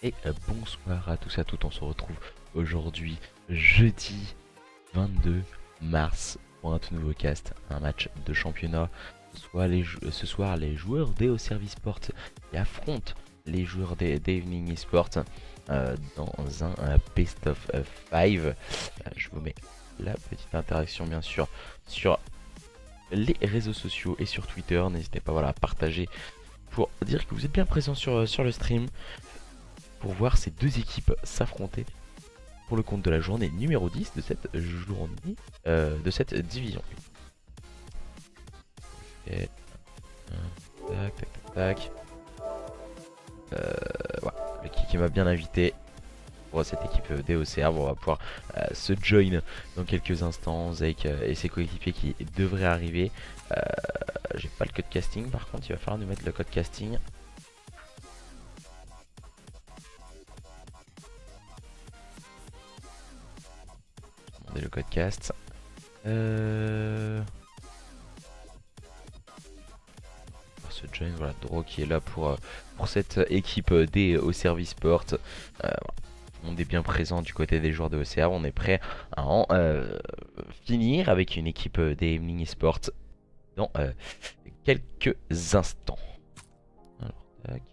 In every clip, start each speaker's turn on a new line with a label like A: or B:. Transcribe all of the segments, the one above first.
A: Et bonsoir à tous et à toutes, on se retrouve aujourd'hui jeudi 22 mars pour un tout nouveau cast, un match de championnat. Ce soir les joueurs d'EO Service Sport qui affrontent les joueurs d'Evening Esport dans un best of 5. Je vous mets la petite interaction bien sûr sur les réseaux sociaux et sur Twitter. N'hésitez pas à partager pour dire que vous êtes bien présent sur le stream, pour voir ces deux équipes s'affronter pour le compte de la journée numéro 10 de cette journée, de cette division. Et, tac. Voilà, le qui m'a bien invité pour cette équipe DOCR. On va pouvoir se join dans quelques instants. Zeke et ses coéquipiers qui devraient arriver. J'ai pas le code casting, par contre il va falloir nous mettre le code casting. Le code cast. Se join, voilà, Dro qui est là pour cette équipe des au service sport. On est bien présent du côté des joueurs de OCR. On est prêt à en finir avec une équipe des Evening Sport dans quelques instants. Alors, tac.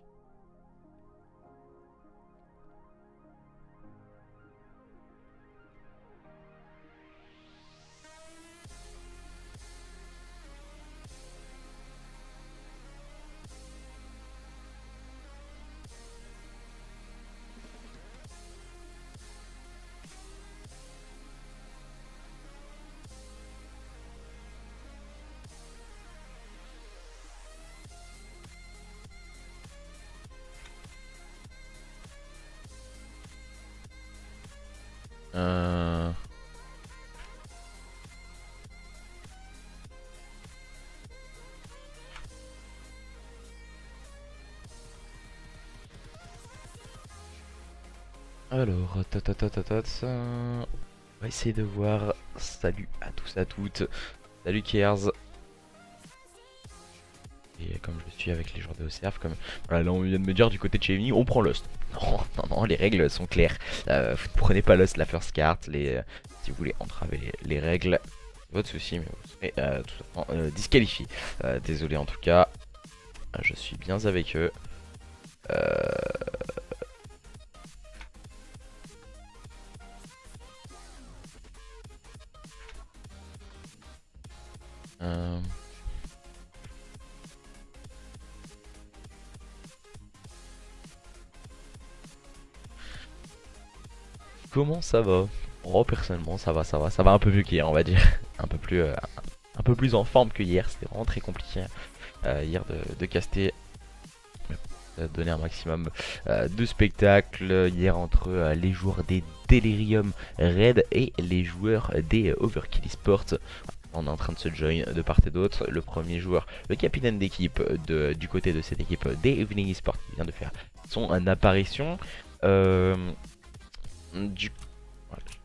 A: Alors, on va essayer de voir. Salut à tous, à toutes. Salut Kiers. Et comme je suis avec les joueurs de OCR, comme voilà, là on vient de me dire du côté de chez Evening, on prend Lost. Non, les règles sont claires. Vous ne prenez pas Lost la first card. Si vous voulez entraver les règles, c'est votre souci, mais vous serez tout simplement disqualifié. Désolé en tout cas, je suis bien avec eux. Comment ça va? Oh, personnellement ça va un peu mieux qu'hier, on va dire. un peu plus en forme que hier. C'était vraiment très compliqué hier de caster. Donner un maximum de spectacle hier entre les joueurs des Delirium Red et les joueurs des Overkill Sport. On est en train de se join de part et d'autre. Le premier joueur, le capitaine d'équipe du côté de cette équipe des Evening Sport, qui vient de faire son apparition. Voilà,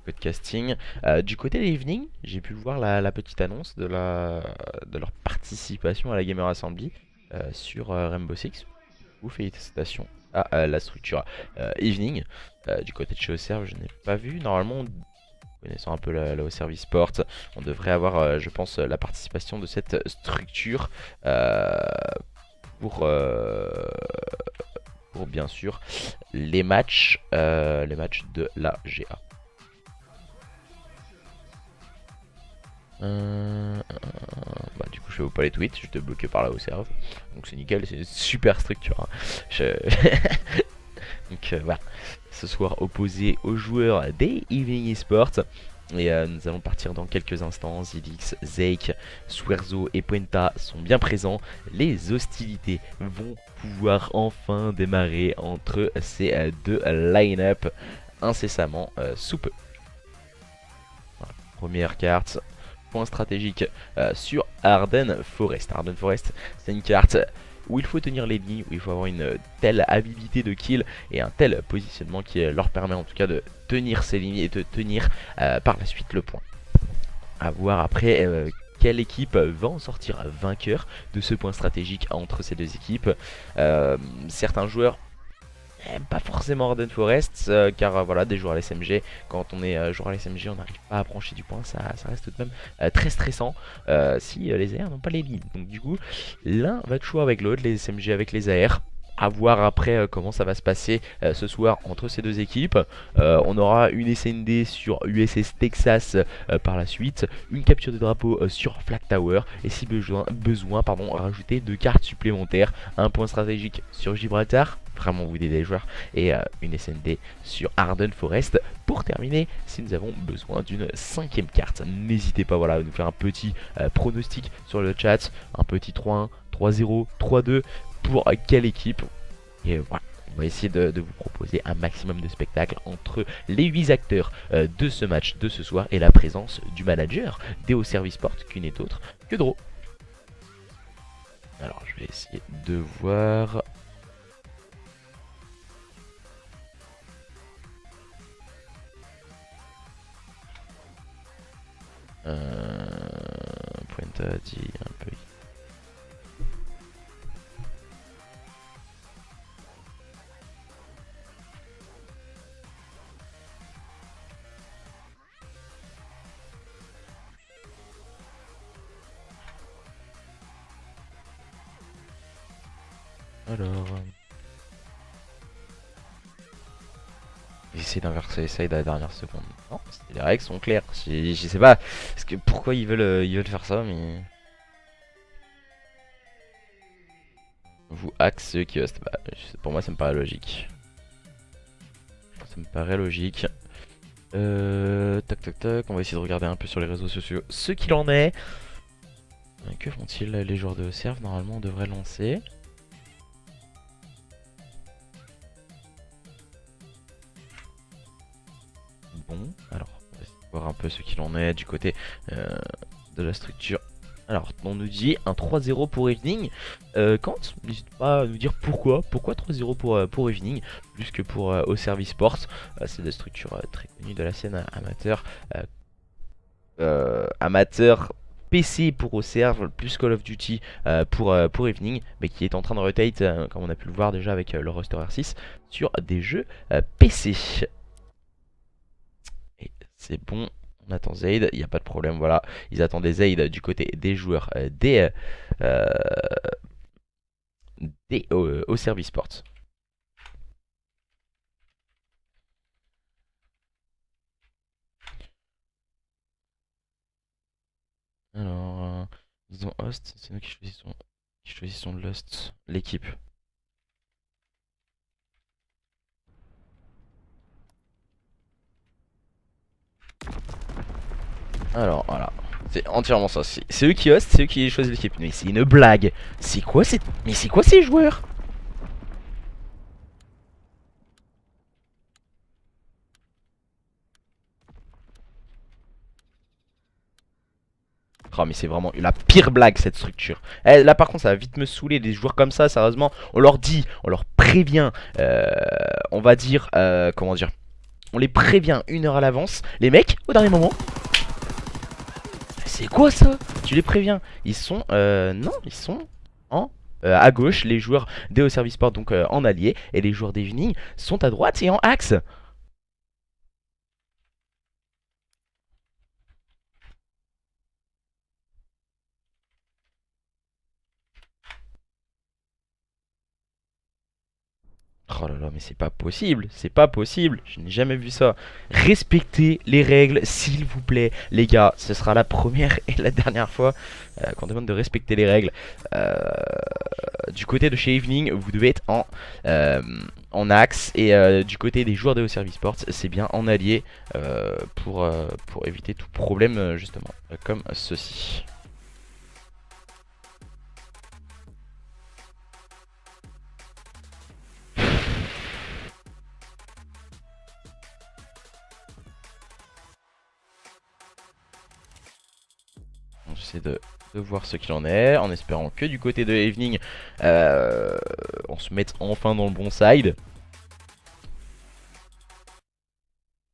A: code casting. Du côté des Evening, j'ai pu voir la petite annonce de leur participation à la Gamer Assembly sur Rainbow Six. Félicitations à la structure Evening. Du côté de chez OCR, je n'ai pas vu. Normalement, connaissant un peu la au service sport, on devrait avoir, je pense, la participation de cette structure pour bien sûr les matchs de la GA. Du coup je fais pas les tweets, je te bloqué par là au serve. Donc c'est nickel, c'est une super structure hein. Donc voilà. Ce soir opposé aux joueurs des Evening Esports. Et nous allons partir dans quelques instants. Zilix, Zeke, Swerzo et Puenta sont bien présents. Les hostilités vont pouvoir enfin démarrer entre ces deux line-up incessamment sous peu. Voilà. Première carte. Point stratégique sur Arden Forest. Arden Forest, c'est une carte où il faut tenir les lignes, où il faut avoir une telle habilité de kill et un tel positionnement qui leur permet en tout cas de tenir ces lignes et de tenir par la suite le point. À voir après quelle équipe va en sortir vainqueur de ce point stratégique entre ces deux équipes. Certains joueurs pas forcément Arden Forest, car voilà, des joueurs à l'SMG, quand on est joueur à l'SMG, on n'arrive pas à brancher du point, ça reste tout de même très stressant si les AR n'ont pas les leads. Donc du coup, l'un va de choix avec l'autre, les SMG avec les AR. À voir après comment ça va se passer ce soir entre ces deux équipes. On aura une SND sur USS Texas par la suite, une capture de drapeau sur Flag Tower, et si besoin pardon, rajouter 2 cartes supplémentaires, un point stratégique sur Gibraltar, vraiment vous aider les joueurs, et une SND sur Arden Forest pour terminer si nous avons besoin d'une 5ème carte. N'hésitez pas voilà, à nous faire un petit pronostic sur le chat, un petit 3-1, 3-0, 3-2 pour quelle équipe. Et voilà, on va essayer de vous proposer un maximum de spectacles entre les 8 acteurs de ce match de ce soir et la présence du manager d'EO Service Sport qui n'est autre que Dro. Alors je vais essayer de voir. Pointa dit un peu. Alors, j'essaie d'inverser ça à la dernière seconde. Non, les règles sont claires. Je sais pas pourquoi ils veulent faire ça, mais vous axe ceux qui hostent. Bah, pour moi, ça me paraît logique. Ça me paraît logique. Tac tac tac. On va essayer de regarder un peu sur les réseaux sociaux ce qu'il en est. Que font-ils les joueurs de serve? Normalement, on devrait lancer. Bon, alors on va essayer de voir un peu ce qu'il en est du côté de la structure. Alors on nous dit un 3-0 pour Evening. Quand n'hésite pas à nous dire pourquoi 3-0 pour Evening plus que pour Au Service Sport. C'est des structures très connues de la scène amateur. Amateur PC pour Auserve, plus Call of Duty pour Evening, mais qui est en train de rotate, comme on a pu le voir déjà avec le roster R6, sur des jeux PC. Et c'est bon, on attend Zaid, il n'y a pas de problème, voilà. Ils attendaient Zaid du côté des joueurs au Service Sport. Alors, disons host, c'est nous qui choisissons l'host, l'équipe. Alors voilà, c'est entièrement ça. C'est eux qui hostent, c'est eux qui choisissent l'équipe. Mais c'est une blague. Mais c'est quoi ces joueurs? Oh mais c'est vraiment la pire blague cette structure. Là par contre ça va vite me saouler, des joueurs comme ça sérieusement. On leur dit, on leur prévient, on va dire, comment dire, on les prévient 1 heure à l'avance. Les mecs au dernier moment, c'est quoi ça? Tu les préviens. Ils sont, non ils sont en à gauche, les joueurs des Service Sport donc en allié, et les joueurs d'Evening sont à droite et en axe. Oh là là, mais c'est pas possible, je n'ai jamais vu ça. Respectez les règles, s'il vous plaît, les gars. Ce sera la première et la dernière fois qu'on demande de respecter les règles. Du côté de chez Evening, vous devez être en axe, et du côté des joueurs de Au Service Sports, c'est bien en allié pour éviter tout problème, justement, comme ceci. J'essaie de voir ce qu'il en est, en espérant que du côté de Evening, on se mette enfin dans le bon side.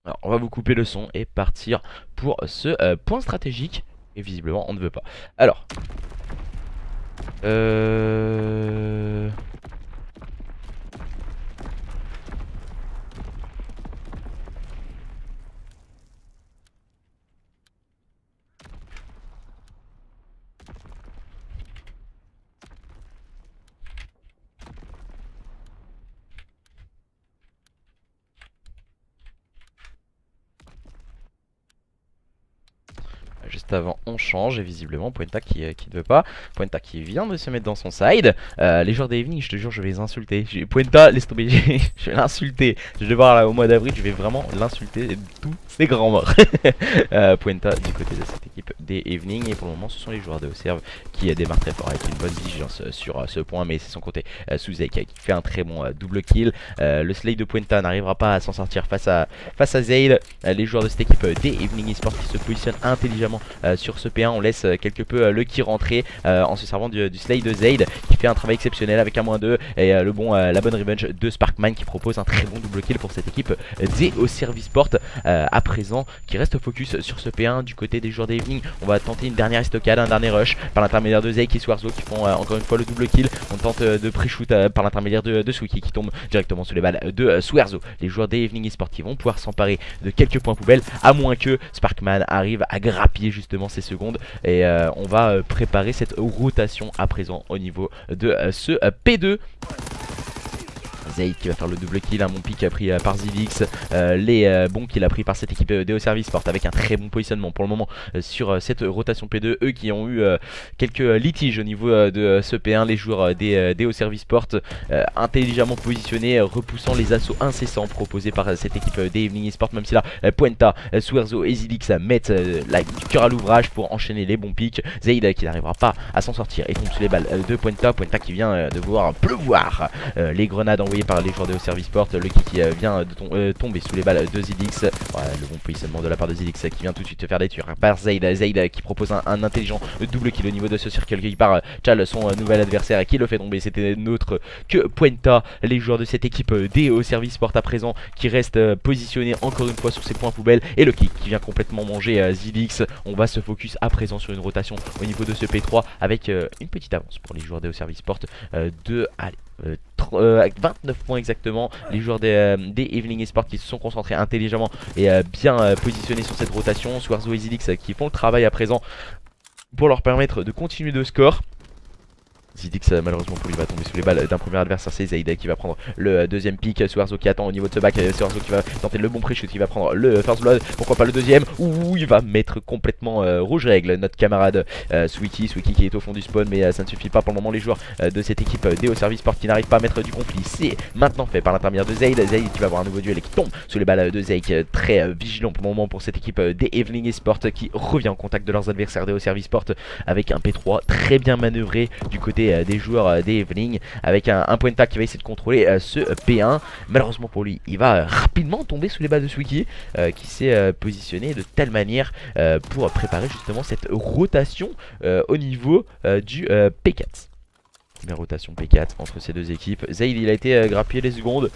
A: Alors va vous couper le son et partir pour ce point stratégique. Et visiblement on ne veut pas. Alors juste avant on change et visiblement Puenta qui ne veut pas. Puenta qui vient de se mettre dans son side. Les joueurs d'Evening, je te jure je vais les insulter. Puenta laisse tomber, je vais l'insulter. Je vais voir là au mois d'avril, je vais vraiment l'insulter tous ces grands morts. Puenta du côté de cette équipe d'Evening. Et pour le moment ce sont les joueurs de Auxerre qui démarrent très fort avec une bonne vigilance sur ce point. Mais c'est son côté Suzek qui fait un très bon double kill. Le slay de Puenta n'arrivera pas à s'en sortir face à Zaid. Les joueurs de cette équipe d'Evening Esports qui se positionnent intelligemment sur ce P1, on laisse quelque peu le qui rentrer en se servant du slay de Zaid qui fait un travail exceptionnel avec un -2 et la bonne revenge de Sparkman qui propose un très bon double kill pour cette équipe des Auxerre Sport à présent qui reste focus sur ce P1 du côté des joueurs d'Evening. On va tenter une dernière estocade, un dernier rush par l'intermédiaire de Zeik et Swarzo qui font encore une fois le double kill. On tente de pré-shoot par l'intermédiaire de Suiki qui tombe directement sous les balles de Swarzo. Les joueurs d'Evening Sport qui vont pouvoir s'emparer de quelques points poubelles à moins que Sparkman arrive à grappiller justement ces secondes et on va préparer cette rotation à présent au niveau de ce P2. Zaid qui va faire le double kill, un bon pick pris par Zilix, les bons qu'il a pris par cette équipe DO Service Sport avec un très bon positionnement pour le moment sur cette rotation P2. Eux qui ont eu quelques litiges au niveau de ce P1, les joueurs des DO Service Sport intelligemment positionnés, repoussant les assauts incessants proposés par cette équipe d'Evening Sport, même si là Puenta, Swerzo et Zilix mettent du cœur à l'ouvrage pour enchaîner les bons picks. Zaid qui n'arrivera pas à s'en sortir et tombe sous les balles de Puenta qui vient de voir pleuvoir les grenades envoyées par les joueurs de Auxerre Sport. Le qui vient de tomber sous les balles de Zilix. Le bon positionnement de la part de Zilix qui vient tout de suite faire détruire par Zaid. Zaid qui propose un intelligent double kill au niveau de ce cercle qui par Chal, son nouvel adversaire, et qui le fait tomber. C'était nôtre que Puenta. Les joueurs de cette équipe des Auxerre Sport à présent qui restent positionnés encore une fois sur ces points poubelles. Et le kick qui vient complètement manger Zilix. On va se focus à présent sur une rotation au niveau de ce P3 avec une petite avance pour les joueurs des Auxerre Sport de 29 points exactement. Les joueurs des Evening Esports qui se sont concentrés intelligemment et bien positionnés sur cette rotation. Swarzo et Zilix qui font le travail à présent pour leur permettre de continuer de score. Zidix malheureusement pour lui va tomber sous les balles d'un premier adversaire, c'est Zaid qui va prendre le deuxième pick. Swarzo qui attend au niveau de ce back, Swarzo qui va tenter le bon pré-shoot, qui va prendre le first blood, pourquoi pas le deuxième. Ouh, il va mettre complètement rouge règle notre camarade Sweetie qui est au fond du spawn, mais ça ne suffit pas pour le moment. Les joueurs de cette équipe DO Service Sport qui n'arrivent pas à mettre du conflit, c'est maintenant fait par l'intermédiaire de Zaid. Zaid qui va avoir un nouveau duel et qui tombe sous les balles de Zaid, très vigilant pour le moment pour cette équipe des Evening Sport qui revient en contact de leurs adversaires DO Service Sport avec un P3 très bien manœuvré du côté des joueurs des Evening, avec un Puenta qui va essayer de contrôler ce P1. Malheureusement pour lui, il va rapidement tomber sous les balles de Suiki qui s'est positionné de telle manière pour préparer justement cette rotation au niveau du P4. Première rotation P4 entre ces deux équipes. Zaid il a été grappillé les secondes.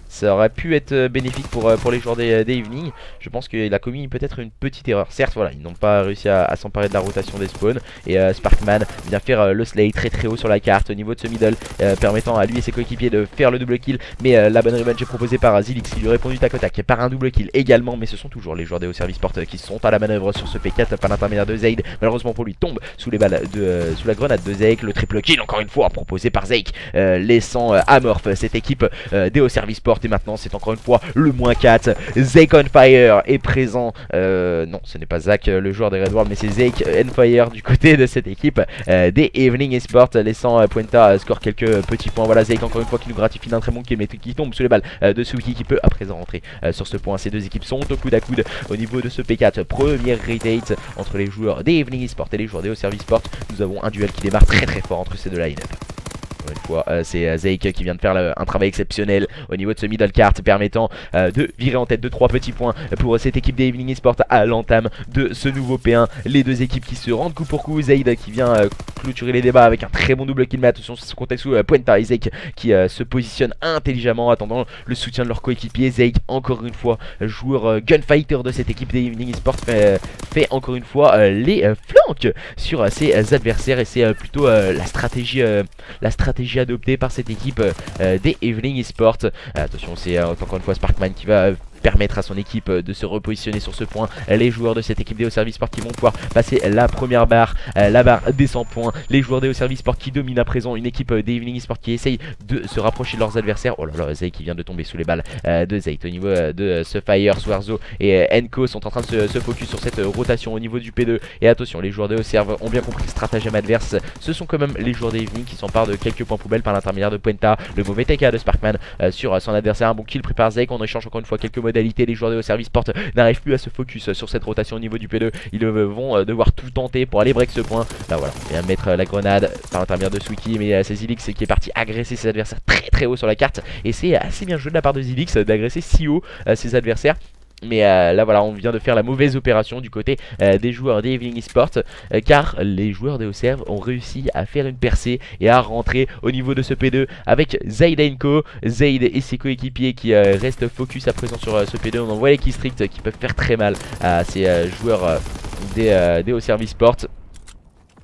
A: Ça aurait pu être bénéfique pour les joueurs des Evening. Je pense qu'il a commis peut-être une petite erreur. Certes, voilà, ils n'ont pas réussi à s'emparer de la rotation des spawns. Et Sparkman vient faire le slay très haut sur la carte au niveau de ce middle, permettant à lui et ses coéquipiers de faire le double kill. Mais la bonne revenge est proposée par Zilix qui lui répond du tac au tac par un double kill également. Mais ce sont toujours les joueurs des Auxerre Sport qui sont à la manœuvre sur ce P4 par l'intermédiaire de Zaid. Malheureusement pour lui, tombe sous les balles sous la grenade de Zeik. Le triple kill encore une fois proposé par Zeik, laissant amorphe cette équipe des Auxerre Sport. Et maintenant c'est encore une fois le -4. Zeik on fire est présent. Non, ce n'est pas Zach le joueur des Red World, mais c'est Zeik on fire du côté de cette équipe des Evening Esports, laissant Puenta score quelques petits points. Voilà Zeik encore une fois qui nous gratifie d'un très bon kill, mais qui tombe sous les balles de Suki qui peut à présent rentrer sur ce point. Ces deux équipes sont au coude à coude au niveau de ce P4. Première rotate entre les joueurs des Evening Esports et les joueurs des Auxerre Sport. Nous avons un duel qui démarre très fort entre ces deux line-up. Encore une fois, c'est Zeke qui vient de faire un travail exceptionnel au niveau de ce middle cart, permettant de virer en tête de 3 petits points pour cette équipe des Evening Esports à l'entame de ce nouveau P1. Les deux équipes qui se rendent coup pour coup. Zaid qui vient clôturer les débats avec un très bon double kill, mais attention sur ce contexte où Puenta et Zeke qui se positionnent intelligemment, attendant le soutien de leur coéquipier. Zeke, encore une fois, joueur gunfighter de cette équipe des Evening Esports, fait encore une fois les flancs sur ses adversaires, et c'est plutôt la stratégie adoptée par cette équipe des Evening Esports. Attention, c'est encore une fois Sparkman qui va permettre à son équipe de se repositionner sur ce point. Les joueurs de cette équipe des Service Sport qui vont pouvoir passer la première barre, la barre des 100 points. Les joueurs des Service Sport qui dominent à présent une équipe des Evening Sport qui essaye de se rapprocher de leurs adversaires. Oh là là, Zay qui vient de tomber sous les balles de Zay. Au niveau de ce Fire, Swarzo et Enko sont en train de se focus sur cette rotation au niveau du P2. Et attention, les joueurs des Serve ont bien compris le stratagème adverse. Ce sont quand même les joueurs des Evening qui s'emparent de quelques points poubelles par l'intermédiaire de Puenta. Le mauvais TK de Sparkman sur son adversaire. Un bon kill prépare Zay. On échange encore une fois quelques modalités. Les joueurs de Service Sport n'arrivent plus à se focus sur cette rotation au niveau du P2. Ils vont devoir tout tenter pour aller break ce point. Là voilà, on vient mettre la grenade par l'intermédiaire de Swiki, mais c'est Zilix qui est parti agresser ses adversaires très haut sur la carte. Et c'est assez bien joué de la part de Zilix d'agresser si haut ses adversaires. Mais là voilà, on vient de faire la mauvaise opération du côté des joueurs des Evening Esports, car les joueurs des Oserve ont réussi à faire une percée et à rentrer au niveau de ce P2 avec Zaid Enko. Zaid et ses coéquipiers qui restent focus à présent sur ce P2. On en voit les keystricts qui peuvent faire très mal à ces joueurs des Service Sport.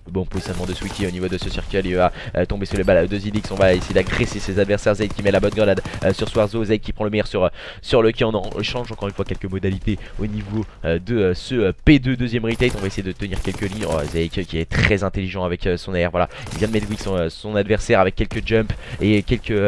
A: Bon positionnement de Swiki au niveau de ce circle, il va tomber sur les balles de Zilix. On va essayer d'agresser ses adversaires. Zaid qui met la bonne grenade sur Swarzo. Zaid qui prend le meilleur sur le qui en change encore une fois quelques modalités au niveau de ce P2 deuxième retake. On va essayer de tenir quelques lignes. Oh, Zaid qui est très intelligent avec son air. Voilà, il vient de mettre weak son adversaire avec quelques jumps et quelques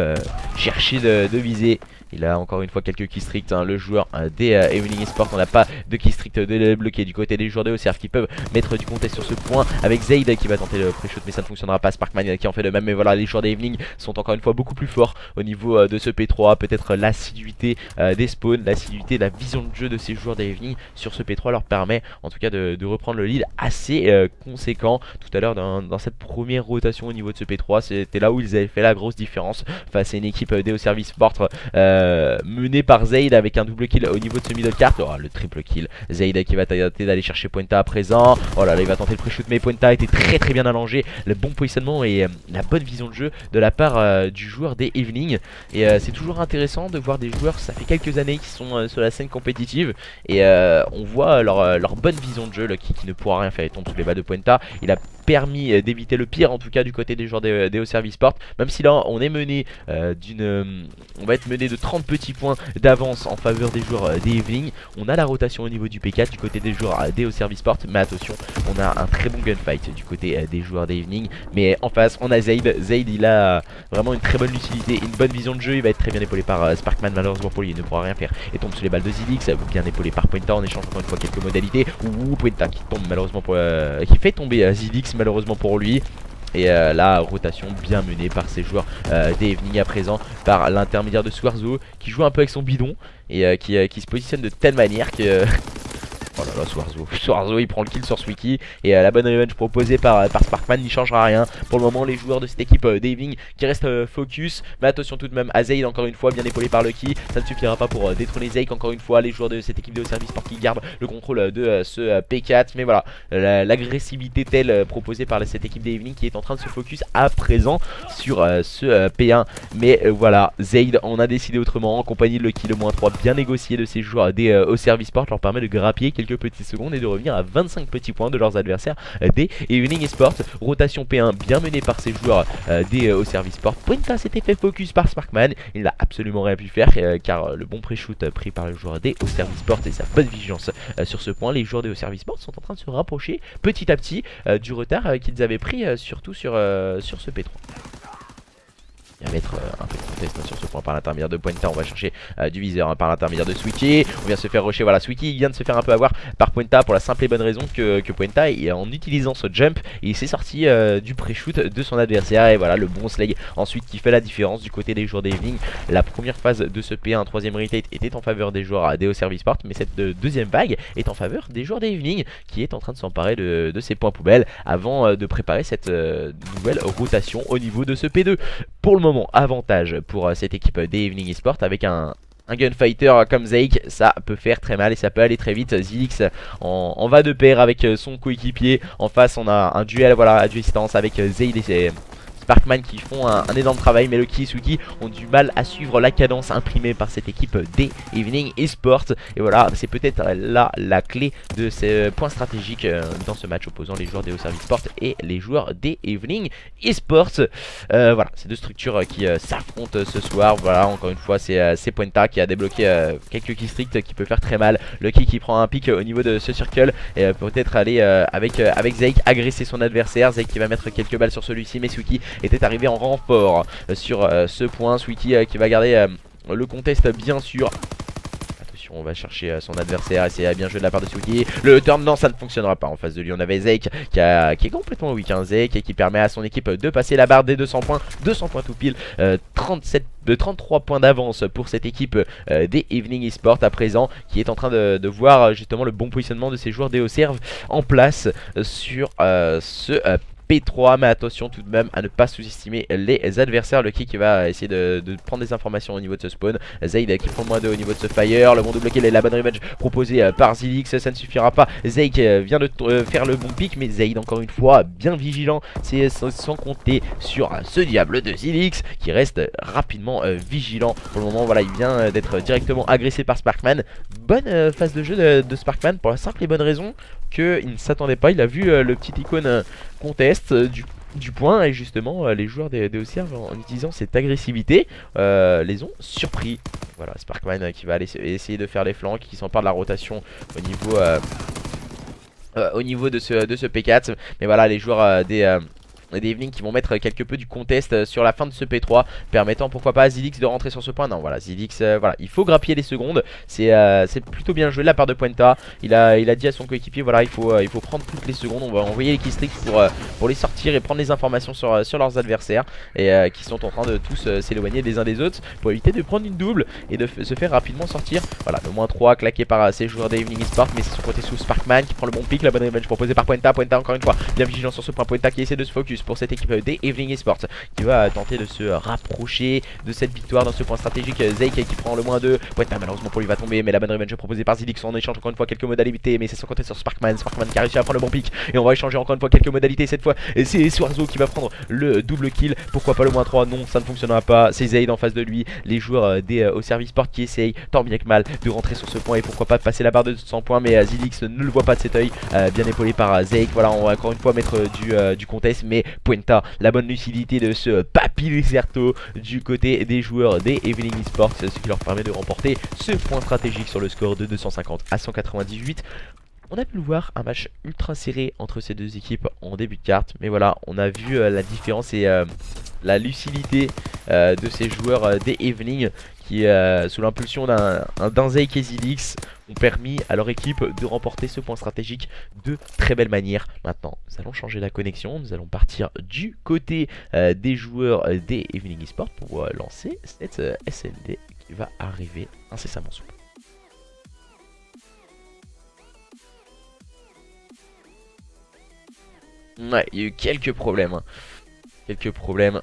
A: chercher de viser. Il a encore une fois quelques keystricts, hein, le joueur des Evening Esports. On n'a pas de keystrict de bloqué du côté des joueurs de Oserve qui peuvent mettre du contest sur ce point avec Zaid qui va tenter le pré-shoot, mais ça ne fonctionnera pas. Sparkman qui en fait de même, mais voilà, les joueurs des Evening sont encore une fois beaucoup plus forts au niveau de ce P3. Peut-être l'assiduité des spawns, l'assiduité de la vision de jeu de ces joueurs des Evening sur ce P3 leur permet en tout cas de reprendre le lead assez conséquent. Tout à l'heure dans cette première rotation au niveau de ce P3, c'était là où ils avaient fait la grosse différence face à une équipe des Service Sport mené par Zaid avec un double kill au niveau de ce middle cart. Oh, le triple kill. Zaid qui va tenter d'aller chercher Puenta à présent. Oh là là, il va tenter le pré-shoot, mais Puenta était très bien allongé. Le bon positionnement et la bonne vision de jeu de la part du joueur des Evening. Et c'est toujours intéressant de voir des joueurs, ça fait quelques années qui sont sur la scène compétitive. Et on voit leur bonne vision de jeu. Le qui ne pourra rien faire, il tombe sous les balles de Puenta. Il a permis d'éviter le pire en tout cas du côté des joueurs des Service Sport. Même si là on est mené on va être mené de 30 petits points d'avance en faveur des joueurs des Evening. On a la rotation au niveau du P4 du côté des joueurs des Service Sport, mais attention, on a un très bon gunfight du côté des joueurs des Evening. Mais en face on a Zaid. Zaid il a vraiment une très bonne lucidité, une bonne vision de jeu. Il va être très bien épaulé par Sparkman, malheureusement pour lui il ne pourra rien faire et tombe sous les balles de Zilix, bien épaulé par Puenta. On échange encore une fois quelques modalités. Ouh, Puenta qui tombe malheureusement qui fait tomber Zilix malheureusement pour lui. Et la rotation bien menée par ces joueurs des Evening à présent par l'intermédiaire de Swarzo qui joue un peu avec son bidon et qui se positionne de telle manière que... Oh là là, Swarzo il prend le kill sur Swiki. Et la bonne revenge proposée par Sparkman n'y changera rien. Pour le moment les joueurs de cette équipe d'Evening qui restent focus. Mais attention tout de même à Zaid encore une fois, bien épaulé par Lucky. Ça ne suffira pas pour détrôner Zaid encore une fois. Les joueurs de cette équipe de Service Sport qui gardent le contrôle de ce P4. Mais voilà, l'agressivité telle proposée par cette équipe d'Evening qui est en train de se focus à présent sur ce P1. Mais voilà, Zaid on a décidé autrement en compagnie de Lucky, le -3 bien négocié de ces joueurs des Service Sport leur permet de grappiller quelques petites secondes et de revenir à 25 petits points de leurs adversaires des Evening Esports. Rotation P1 bien menée par ces joueurs des Service Sport. Puenta s'était fait focus par Sparkman, il n'a absolument rien pu faire car le bon pré-shoot pris par le joueur des Service Sport et sa bonne vigilance sur ce point. Les joueurs des Service Sport sont en train de se rapprocher petit à petit du retard qu'ils avaient pris surtout sur ce P3. Il va mettre un peu de contest sur ce point par l'intermédiaire de Puenta. On va chercher du viseur par l'intermédiaire de Sweetie. On vient se faire rusher. Voilà, Sweetie vient de se faire un peu avoir par Puenta pour la simple et bonne raison que Puenta, en utilisant ce jump, il s'est sorti du pré-shoot de son adversaire. Et voilà, le bon slag ensuite qui fait la différence du côté des joueurs d'Evening. La première phase de ce P1, troisième retake, était en faveur des joueurs d'EO Service Sport. Mais cette deuxième vague est en faveur des joueurs d'Evening qui est en train de s'emparer de ces points poubelles avant de préparer cette nouvelle rotation au niveau de ce P2. Pour le moment, avantage pour cette équipe d'Evening Esport avec un gunfighter comme Zeke, ça peut faire très mal et ça peut aller très vite. Zilix en va de pair avec son coéquipier. En face, on a un duel, voilà, à distance avec Zayd et Sparkman qui font un énorme travail, mais Lucky et Suki ont du mal à suivre la cadence imprimée par cette équipe des Evening Esport. Et voilà, c'est peut-être là la clé de ces points stratégiques dans ce match opposant les joueurs des Service Sport et les joueurs des Evening Esport. Voilà, ces deux structures qui s'affrontent ce soir. Voilà, encore une fois, c'est Puenta qui a débloqué quelques killstreaks qui peut faire très mal. Lucky qui prend un pic au niveau de ce circle et peut-être aller avec Zeke agresser son adversaire. Zeke qui va mettre quelques balles sur celui-ci, mais Suki était arrivé en renfort sur ce point. Sweetie qui va garder le contest bien sûr. Attention, on va chercher son adversaire et c'est bien joué de la part de Sweetie. Le turn, non, ça ne fonctionnera pas. En face de lui on avait Zeke qui est complètement weak, hein, Zeke, et qui permet à son équipe de passer la barre des 200 points. 200 points tout pile, 33 points d'avance pour cette équipe des Evening Esport à présent, qui est en train de voir justement le bon positionnement de ses joueurs des Serve en place sur ce P3, mais attention tout de même à ne pas sous-estimer les adversaires. Lucky qui va essayer de prendre des informations au niveau de ce spawn. Zayd qui prend le moins 2 au niveau de ce fire. Le bon double kill et la bonne revenge proposée par Zilix, ça ne suffira pas. Zayd vient de faire le bon pick, mais Zayd encore une fois bien vigilant. C'est sans compter sur ce diable de Zilix qui reste rapidement vigilant. Pour le moment, voilà, il vient d'être directement agressé par Sparkman. Bonne phase de jeu de Sparkman pour la simple et bonne raison qu'il ne s'attendait pas. Il a vu le petit icône contest du point et justement les joueurs des Serve en utilisant cette agressivité les ont surpris. Voilà, Sparkman qui va aller essayer de faire les flancs, qui s'empare de la rotation au niveau de ce P4. Mais voilà, les joueurs des Evening qui vont mettre quelque peu du contest sur la fin de ce P3, permettant pourquoi pas à Zilix de rentrer sur ce point. Non, voilà, Zilix, voilà, il faut grappiller les secondes. C'est plutôt bien joué de la part de Puenta. Il a dit à son coéquipier, voilà, il faut prendre toutes les secondes. On va envoyer les killstreaks pour les sortir et prendre les informations sur leurs adversaires et qui sont en train de tous s'éloigner des uns des autres pour éviter de prendre une double et de se faire rapidement sortir. Voilà, le moins 3 claqué par ces joueurs des Evening Esport, mais c'est son côté sous Sparkman qui prend le bon pick, la bonne revenge proposée par Puenta. Puenta encore une fois bien vigilant sur ce point. Puenta qui essaie de se focus pour cette équipe des Evening Esport qui va tenter de se rapprocher de cette victoire dans ce point stratégique. Zeke qui prend le moins 2. Puenta malheureusement pour lui va tomber, mais la bonne revenge proposée par Zilix en échange encore une fois quelques modalités, mais c'est sans compter sur Sparkman. Sparkman qui a réussi à prendre le bon pick et on va échanger encore une fois quelques modalités cette fois. Et c'est Swarzo qui va prendre le double kill. Pourquoi pas le moins 3? Non, ça ne fonctionnera pas. C'est Zayd en face de lui. Les joueurs des au service sport qui essayent tant bien que mal de rentrer sur ce point et pourquoi pas passer la barre de 100 points, mais Zilix ne le voit pas de cet oeil. Bien épaulé par Zeke. Voilà, on va encore une fois mettre du contest, mais Puenta, la bonne lucidité de ce Papy Lucerto du côté des joueurs des Evening Esports, ce qui leur permet de remporter ce point stratégique sur le score de 250 à 198. On a pu le voir, un match ultra serré entre ces deux équipes en début de carte, mais voilà, on a vu la différence et la lucidité de ces joueurs des Evening qui, sous l'impulsion d'un Zeke et Zilix, ont permis à leur équipe de remporter ce point stratégique de très belle manière. Maintenant, nous allons changer la connexion, nous allons partir du côté des joueurs des Evening Esport pour lancer cette SLD qui va arriver incessamment sous peu. Ouais, il y a eu quelques problèmes. Hein. Quelques problèmes.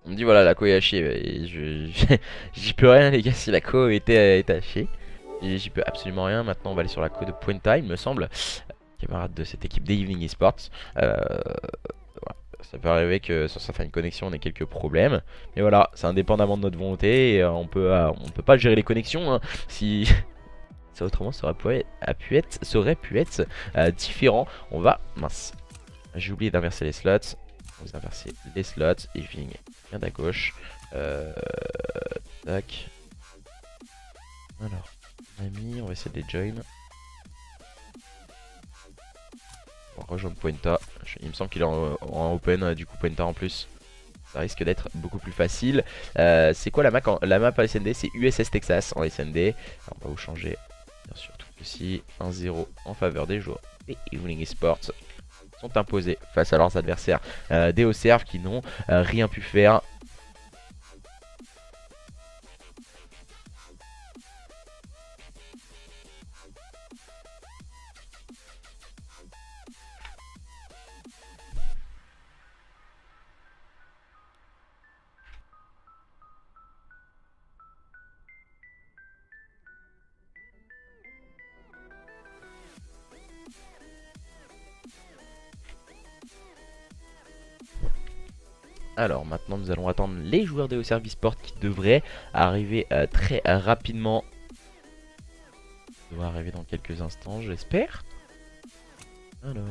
A: On me dit voilà, la co est hachée. J'y peux rien les gars si la co est hachée. J'y peux absolument rien. Maintenant on va aller sur la co de Puenta il me semble. Camarade de cette équipe des Evening Esports. Voilà. Ça peut arriver que sur certaines connexions on ait quelques problèmes. Mais voilà, c'est indépendamment de notre volonté et on peut pas gérer les connexions hein. Si Ça autrement ça aurait pu être différent. On va... Mince. J'ai oublié d'inverser les slots. On va inverser les slots. Evening vient à gauche. Tac. Alors, ami, on va essayer de les join. On va rejoindre Pointa. Il me semble qu'il est en open, du coup Pointa en plus. Ça risque d'être beaucoup plus facile. C'est quoi la map en SND? C'est USS Texas en SND. Alors, on va vous changer, bien sûr, tout ceci. 1-0 en faveur des joueurs des Evening Esports. Sont imposés face à leurs adversaires des Auxerre qui n'ont rien pu faire. Alors maintenant nous allons attendre les joueurs des Auxerre Sport qui devraient arriver très rapidement. Ils devraient arriver dans quelques instants, j'espère. Alors...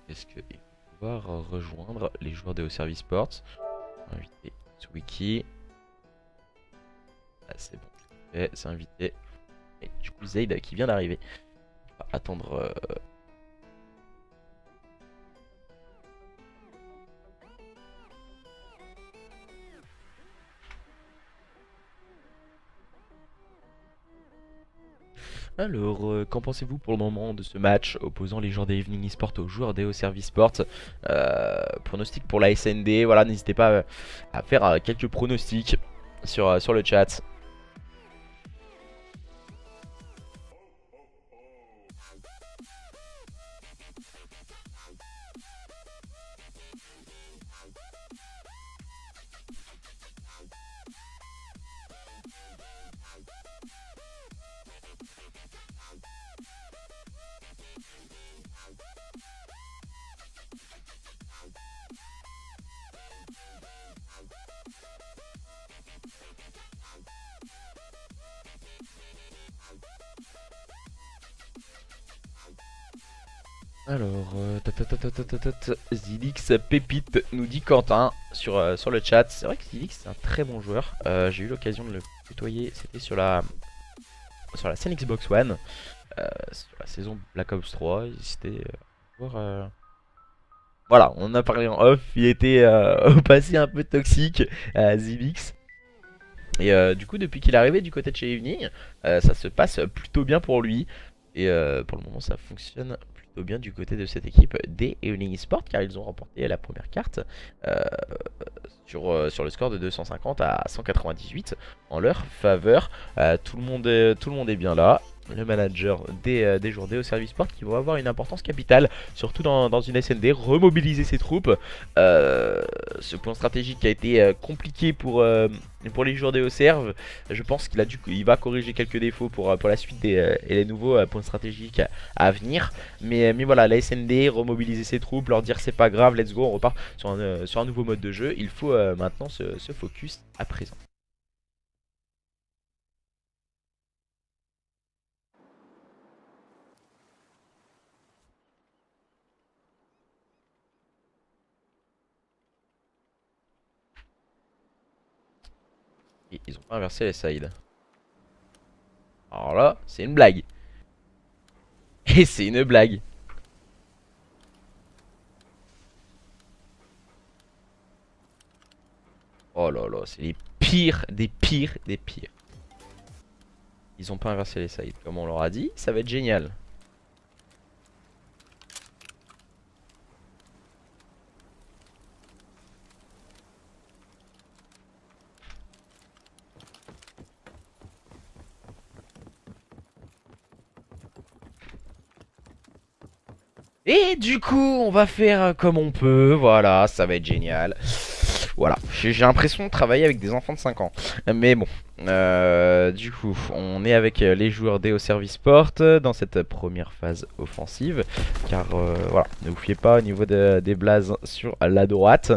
A: Est-ce qu'il va pouvoir rejoindre les joueurs des Auxerre Sport? Inviter Swiki. Ah, c'est bon, c'est invité. Et du coup Zaid qui vient d'arriver. Attendre alors, qu'en pensez-vous pour le moment de ce match opposant les joueurs des Evening Esports aux joueurs des Auxerre Sport? Pronostic pour la SND, voilà, n'hésitez pas à faire quelques pronostics sur le chat. Alors, Zilix pépite, nous dit Quentin sur le chat. C'est vrai que Zilix c'est un très bon joueur. J'ai eu l'occasion de le côtoyer, c'était sur la scène Xbox One, sur la saison Black Ops 3. C'était voilà, on en a parlé en off, il était au passé un peu toxique, Zilix. Et du coup, depuis qu'il est arrivé du côté de chez Evening, ça se passe plutôt bien pour lui. Et pour le moment, ça fonctionne plutôt bien du côté de cette équipe des Evening Esports, car ils ont remporté la première carte sur le score de 250 à 198 en leur faveur. Tout le monde est bien là. Le manager des joueurs des Auxerre Sport qui vont avoir une importance capitale, surtout dans une SND, remobiliser ses troupes. Ce point stratégique a été compliqué pour les joueurs des Auxerre. Je pense il va corriger quelques défauts pour la suite et les nouveaux points stratégiques à venir. Mais voilà, la SND, remobiliser ses troupes, leur dire c'est pas grave, let's go, on repart sur un nouveau mode de jeu. Il faut maintenant se focus à présent. Et ils ont pas inversé les sides. Alors là, c'est une blague. Et c'est une blague. Oh là là, c'est les pires des pires des pires. Ils ont pas inversé les sides. Comme on leur a dit, ça va être génial. Et du coup, on va faire comme on peut. Voilà, ça va être génial. Voilà, j'ai l'impression de travailler avec des enfants de 5 ans. Mais bon, du coup, on est avec les joueurs des Auxerre Sport dans cette première phase offensive. Car voilà, ne vous fiez pas au niveau des blazes sur la droite.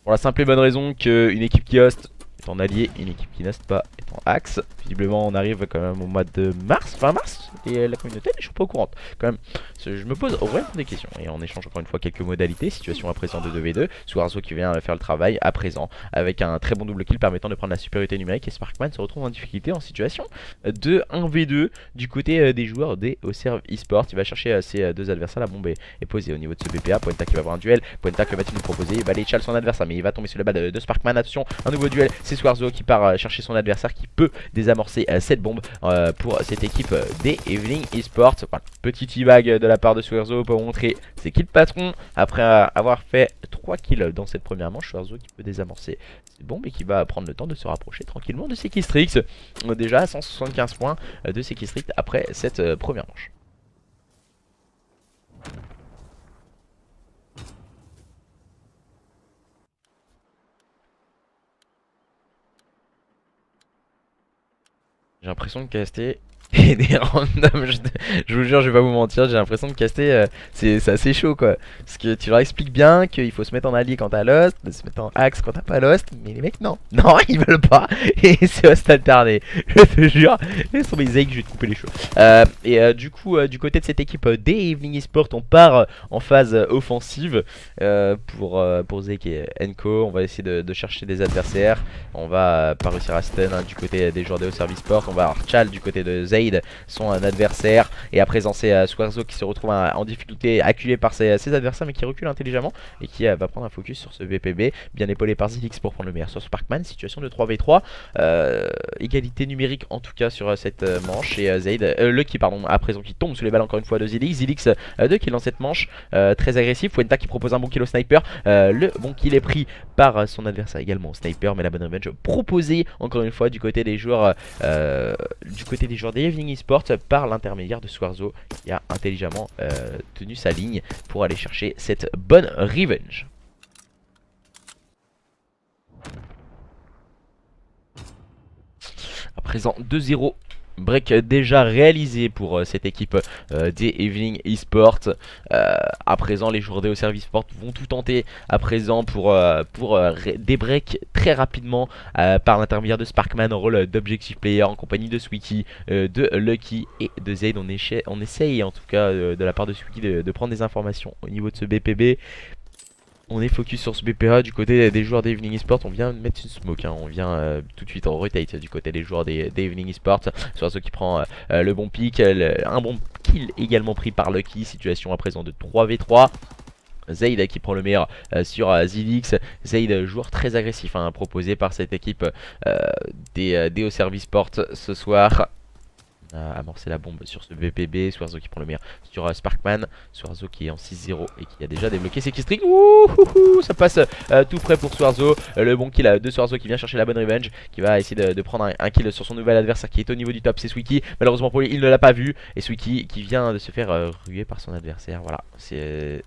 A: Pour la simple et bonne raison qu'une équipe qui host est en allié, une équipe qui n'host pas est en axe. Visiblement on arrive quand même au mois de mars, fin mars, et la communauté n'est toujours pas au courant. Quand même, je me pose vraiment des questions. Et on échange encore une fois quelques modalités. Situation à présent de 2v2. Swarzo qui vient faire le travail à présent avec un très bon double kill permettant de prendre la supériorité numérique. Et Sparkman se retrouve en difficulté en situation de 1v2 du côté des joueurs des Auxerre eSport. Il va chercher ses deux adversaires. La bombe est posée au niveau de ce BPA. Pointa qui va avoir un duel. Pointa que va-t-il nous proposer? Il va aller chal son adversaire, mais il va tomber sur le bas de Sparkman. Attention, un nouveau duel. C'est Swarzo qui part chercher son adversaire, qui peut désamorcer cette bombe pour cette équipe des Evening eSport. Voilà. Petit e-bag de la part de Swarzo pour montrer c'est qui le patron. Après avoir fait 3 kills dans cette première manche, Swarzo qui peut désamorcer cette bombe et qui va prendre le temps de se rapprocher tranquillement de Sekistrix. Déjà à 175 points de Sekistrix après cette première manche. J'ai l'impression de caster des randoms, je vous jure, je vais pas vous mentir, j'ai l'impression de caster, c'est assez chaud quoi. Parce que tu leur expliques bien qu'il faut se mettre en allié quand t'as Lost, de se mettre en axe quand t'as pas Lost, mais les mecs non, non ils veulent pas, et c'est Host alterné, je te jure, ils sont mes eggs, je vais te couper les cheveux. Du coup, du côté de cette équipe des Evening eSport, on part en phase offensive pour Zeke et Enko. On va essayer de chercher des adversaires, on va pas réussir à stun du côté des joueurs de Auxerre eSport, on va avoir Chal du côté de Zaid, son adversaire, et à présent c'est Swarzo qui se retrouve en difficulté, acculé par ses adversaires, mais qui recule intelligemment et qui va prendre un focus sur ce VPB, bien épaulé par Zilix pour prendre le meilleur sur Sparkman. Situation de 3v3, égalité numérique en tout cas sur cette manche, et Zaid, Lucky pardon, à présent qui tombe sous les balles encore une fois de Zilix. Zilix 2 kills dans cette manche, très agressif. Fuenta qui propose un bon kill au sniper, le bon kill est pris par son adversaire également au sniper, mais la bonne revenge proposée encore une fois du côté des joueurs des Evening eSport par l'intermédiaire de Swarzo qui a intelligemment tenu sa ligne pour aller chercher cette bonne revenge. À présent 2-0. Break déjà réalisé pour cette équipe des Evening eSport. À présent les joueurs des Auxerre eSport vont tout tenter à présent pour des breaks très rapidement par l'intermédiaire de Sparkman en rôle d'objective player en compagnie de Sweetie, de Lucky et de Zaid. On essaye en tout cas de la part de Sweetie de prendre des informations au niveau de ce BPB. On est focus sur ce BPA du côté des joueurs des Evening eSport. On vient de mettre une smoke, hein. On vient tout de suite en rotate du côté des joueurs des Evening eSport. Sur ceux qui prend le bon pick, un bon kill également pris par Lucky. Situation à présent de 3v3. Zaid qui prend le meilleur sur Zilix. Zaid, joueur très agressif hein, proposé par cette équipe des Auxerre eSport ce soir. Amorcer la bombe sur ce VPB. Swarzo qui prend le meilleur sur Sparkman. Swarzo qui est en 6-0 et qui a déjà débloqué ses killstreaks. Ça passe tout près pour Swarzo. Le bon kill de Swarzo qui vient chercher la bonne revenge, qui va essayer de prendre un kill sur son nouvel adversaire qui est au niveau du top. C'est Sweetie. Malheureusement pour lui, il ne l'a pas vu. Et Sweetie qui vient de se faire ruer par son adversaire. Voilà, c'est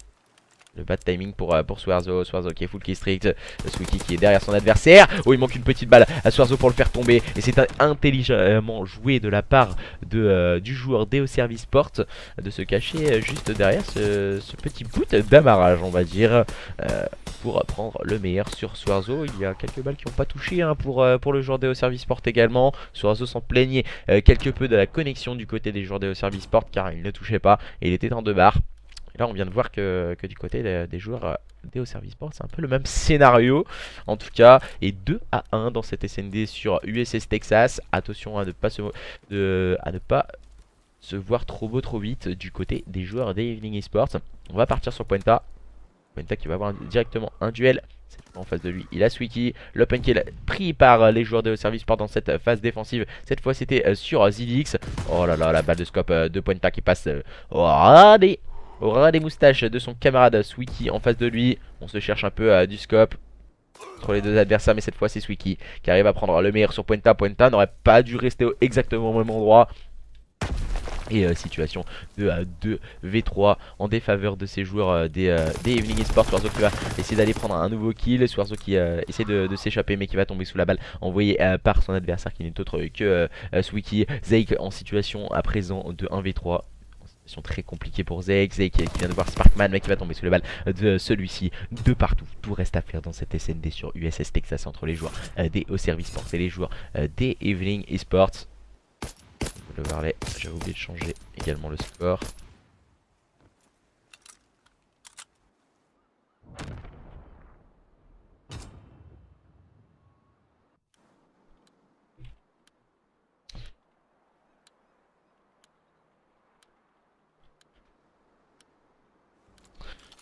A: le bad timing pour Swarzo. Swarzo qui est full killstreak. Sweetie qui est derrière son adversaire. Oh, il manque une petite balle à Swarzo pour le faire tomber. Et c'est intelligemment joué de la part du joueur des Auxerre eSport de se cacher juste derrière ce petit bout d'amarrage, on va dire, pour prendre le meilleur sur Swarzo. Il y a quelques balles qui n'ont pas touché hein, pour le joueur des Auxerre eSport également. Swarzo s'en plaignait quelque peu de la connexion du côté des joueurs des Auxerre eSport car il ne touchait pas et il était en 2 barres. Et là on vient de voir que du côté des joueurs des Auxerre eSport c'est un peu le même scénario en tout cas, et 2-1 dans cette SND sur USS Texas. Attention à ne pas se voir trop beau trop vite du côté des joueurs des Evening eSport. On va partir sur Pointa. Pointa qui va avoir directement un duel. En face de lui, il a Sweetie. L'open kill pris par les joueurs de Auxerre eSport dans cette phase défensive. Cette fois c'était sur Zilix. Oh là là, la balle de scope de Pointa qui passe au ras des moustaches de son camarade Sweetie en face de lui. On se cherche un peu du scope entre les deux adversaires, mais cette fois c'est Sweetie qui arrive à prendre le meilleur sur Pointa. Pointa n'aurait pas dû rester exactement au même endroit. Et situation de 2v3 en défaveur de ces joueurs des Evening eSport. Swarzo qui va essayer d'aller prendre un nouveau kill. Swarzo qui essaie de s'échapper mais qui va tomber sous la balle envoyée par son adversaire qui n'est autre que Sweetie. Zeke en situation à présent de 1v3. Situation très compliquée pour Zeke. Zeke qui vient de voir Sparkman, mais qui va tomber sous le bal de celui-ci. De partout, tout reste à faire dans cette SND sur USS Texas entre les joueurs des Au Service Sports et les joueurs des Evening Esports. Le Varley, j'avais oublié de changer également le score.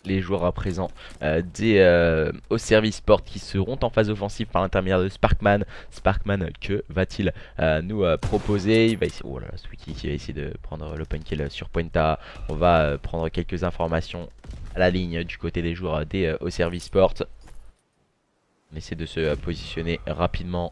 A: Les joueurs à présent des Au Service Sport qui seront en phase offensive par l'intermédiaire de Sparkman. Sparkman, que va-t-il nous proposer? Il va essayer, oh là là, Sweeky qui va essayer de prendre l'open kill sur Pointa. On va prendre quelques informations à la ligne du côté des joueurs des Au Service Sport. On essaie de se positionner rapidement.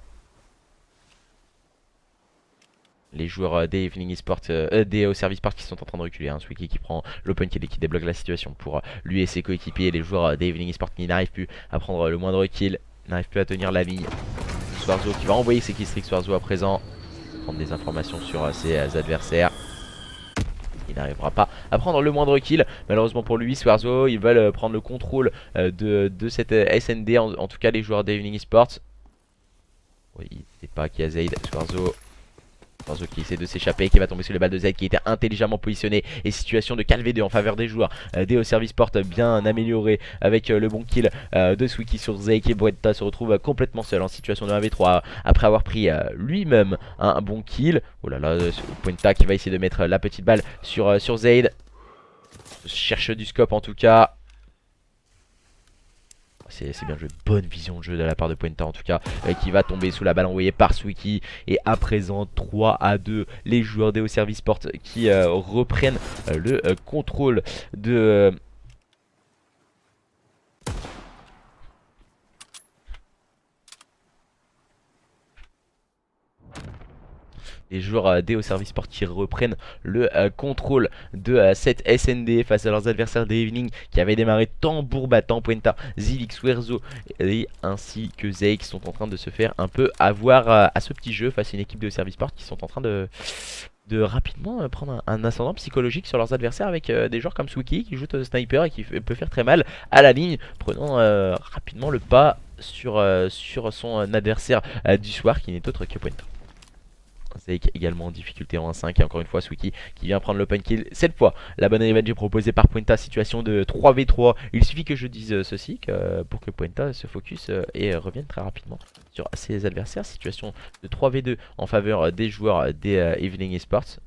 A: Les joueurs des Evening Esports, des Au Service Sport qui sont en train de reculer. Hein. Sweeky qui prend l'open kill et qui débloque la situation pour lui et ses coéquipiers. Les joueurs des Evening Esports qui n'arrivent plus à prendre le moindre kill, n'arrivent plus à tenir la ligne. Swarzo qui va envoyer ses killstreaks. Swarzo à présent prendre des informations sur ses adversaires. Il n'arrivera pas à prendre le moindre kill. Malheureusement pour lui, Swarzo, ils veulent prendre le contrôle de cette SND. En tout cas, les joueurs des Evening Esports. Oui, il ne sait pas qui a Zaid. Swarzo qui essaie de s'échapper, qui va tomber sous les balles de Z, qui était intelligemment positionné. Et situation de calver 2 en faveur des joueurs des Au Service Sport, bien amélioré avec le bon kill de Sweeky sur Zeke. Et Boetta se retrouve complètement seul en situation de 1v3 après avoir pris lui-même un bon kill. Oh là là, Pointa qui va essayer de mettre la petite balle sur Zaid. Cherche du scope en tout cas. C'est bien joué, bonne vision de jeu de la part de Pointa en tout cas, qui va tomber sous la balle envoyée par Sweeky. Et à présent 3-2, les joueurs des Au Service Sport qui reprennent le contrôle de... les joueurs des Au Service Sport qui reprennent le contrôle de cette SND face à leurs adversaires des Evening qui avaient démarré tambour battant. Pointa, Zilix, Werzo et ainsi que Zeke sont en train de se faire un peu avoir à ce petit jeu face à une équipe de Au Service Sport qui sont en train de rapidement prendre un ascendant psychologique sur leurs adversaires avec des joueurs comme Sweeky qui joue au sniper et qui peut faire très mal à la ligne, prenant rapidement le pas sur son adversaire du soir qui n'est autre que Pointa. Zeke également en difficulté en 1-5 et encore une fois Sweeky qui vient prendre l'open kill. Cette fois la bonne revenge est proposée par Pointa, situation de 3v3. Il suffit que je dise ceci pour que Pointa se focus et revienne très rapidement sur ses adversaires. Situation de 3v2 en faveur des joueurs des Evening Esports.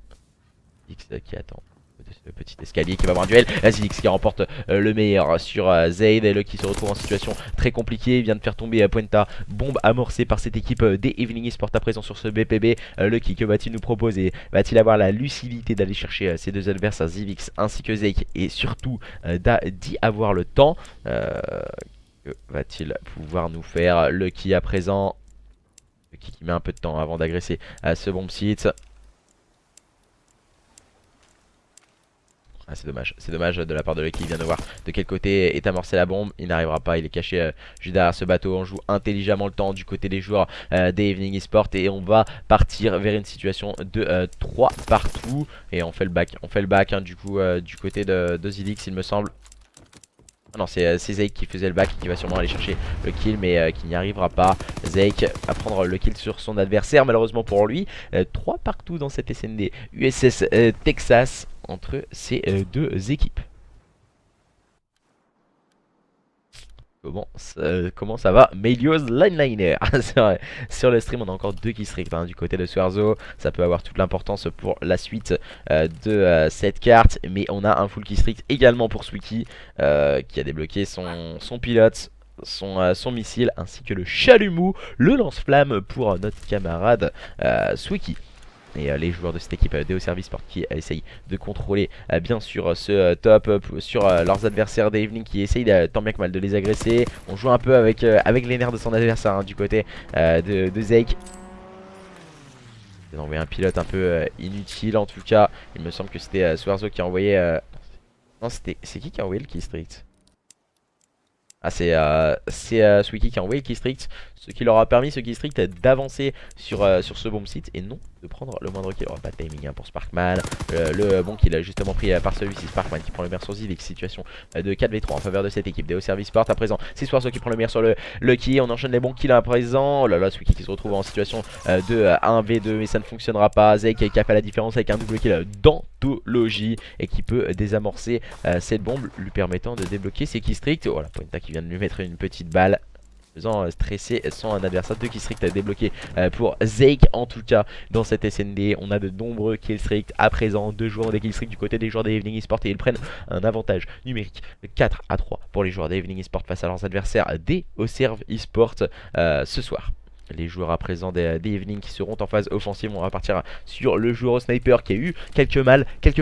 A: X qui attend de ce petit escalier, qui va avoir un duel. Zilix qui remporte le meilleur sur Zaid, et qui se retrouve en situation très compliquée. Il vient de faire tomber Pointa, bombe amorcée par cette équipe des Evening Esports à présent sur ce BPB. Lucky, que va-t-il nous proposer? Va-t-il avoir la lucidité d'aller chercher ses deux adversaires Zilix ainsi que Zeke, et surtout d'y avoir le temps? Que va-t-il pouvoir nous faire? Lucky à présent, Lucky qui met un peu de temps avant d'agresser ce bomb site. Ah, c'est dommage de la part de Lucky. Il vient de voir de quel côté est amorcée la bombe. Il n'arrivera pas, il est caché juste derrière ce bateau. On joue intelligemment le temps du côté des joueurs des Evening Esports. Et on va partir vers une situation de 3 partout. Et on fait le back hein, du coup du côté de Zilix il me semble. Ah non, c'est Zeke qui faisait le back et qui va sûrement aller chercher le kill, mais qui n'y arrivera pas. Zeke va prendre le kill sur son adversaire, malheureusement pour lui. 3 partout dans cette SND USS Texas entre ces deux équipes. Comment ça va, Melios Lineliner? Sur le stream on a encore 2 killstreaks hein, du côté de Swarzo. Ça peut avoir toute l'importance pour la suite de cette carte. Mais on a un full killstreak également pour Sweeky qui a débloqué son pilote, son missile, ainsi que le chalumeau, le lance-flamme pour notre camarade Sweeky. Et les joueurs de cette équipe des Au Service Sport qui essayent de contrôler bien sûr ce top sur leurs adversaires des Evening, qui essayent tant bien que mal de les agresser. On joue un peu avec les nerfs de son adversaire hein, du côté de Zeke. Il a envoyé un pilote un peu inutile en tout cas. Il me semble que c'était Swarzo qui a envoyé... Non, c'est qui a envoyé le killstreak? Ah, c'est Sweeky qui a envoyé le Keystrict, ce qui leur a permis, ce Keystrict, d'avancer sur ce bomb site et non de prendre le moindre kill. Oh, pas de timing hein, pour Sparkman. Le bon kill a justement pris par celui-ci. Sparkman qui prend le meilleur sur Zilix. Situation de 4v3 en faveur de cette équipe. Deo Service Sport à présent. C'est Swarzo qui prend le meilleur sur le Lucky. On enchaîne les bons kills à présent. Oh là là, Sweeky qui se retrouve en situation de 1v2, mais ça ne fonctionnera pas. Zeke qui a fait la différence avec un double kill d'anthologie et qui peut désamorcer cette bombe, lui permettant de débloquer ses Keystricts. Voilà, Pointa qui vient de lui mettre une petite balle, faisant stresser son adversaire. Deux killstreaks à débloquer pour Zeke en tout cas dans cette SND. On a de nombreux killstreaks à présent. Deux joueurs des killstreaks du côté des joueurs des Evening Esports et ils prennent un avantage numérique de 4-3 pour les joueurs des Evening Esports face à leurs adversaires des Oserve Esports ce soir. Les joueurs à présent des Evening qui seront en phase offensive. On va partir sur le joueur au sniper qui a eu quelque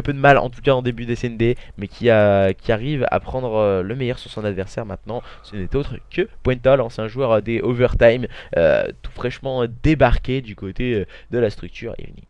A: peu de mal en tout cas en début d'SND, mais qui arrive à prendre le meilleur sur son adversaire maintenant. Ce n'est autre que Pointa, l'ancien joueur des Overtime, tout fraîchement débarqué du côté de la structure Evening.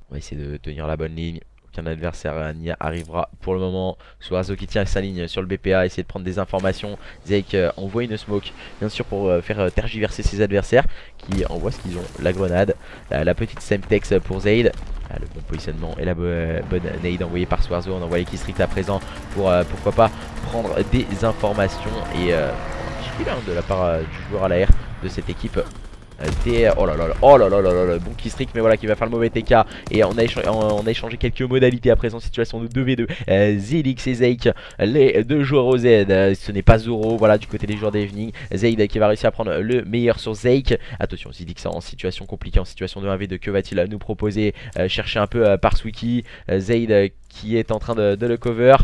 A: On va essayer de tenir la bonne ligne. Aucun adversaire n'y arrivera pour le moment. Soazo qui tient sa ligne sur le BPA, essayer de prendre des informations. Zeke envoie une smoke, bien sûr, pour faire tergiverser ses adversaires qui envoient ce qu'ils ont. La grenade, la petite Semtex pour Zaid. Le bon positionnement et la bonne nade envoyée par Swarzo. On envoie les Keystricts à présent pour pourquoi pas prendre des informations et un petit kill de la part du joueur à l'air de cette équipe. Oh là là là, oh là là là là, bon Keystrict, mais voilà qui va faire le mauvais TK. Et on a échangé quelques modalités à présent. Situation de 2v2, Zilix et Zeke, les deux joueurs au Z. Ce n'est pas Zoro, voilà, du côté des joueurs d'Evening. Zaid qui va réussir à prendre le meilleur sur Zeke. Attention, Zilix en situation compliquée, en situation de 1v2. Que va-t-il nous proposer? Chercher un peu par Sweeky. Zaid qui est en train de le cover.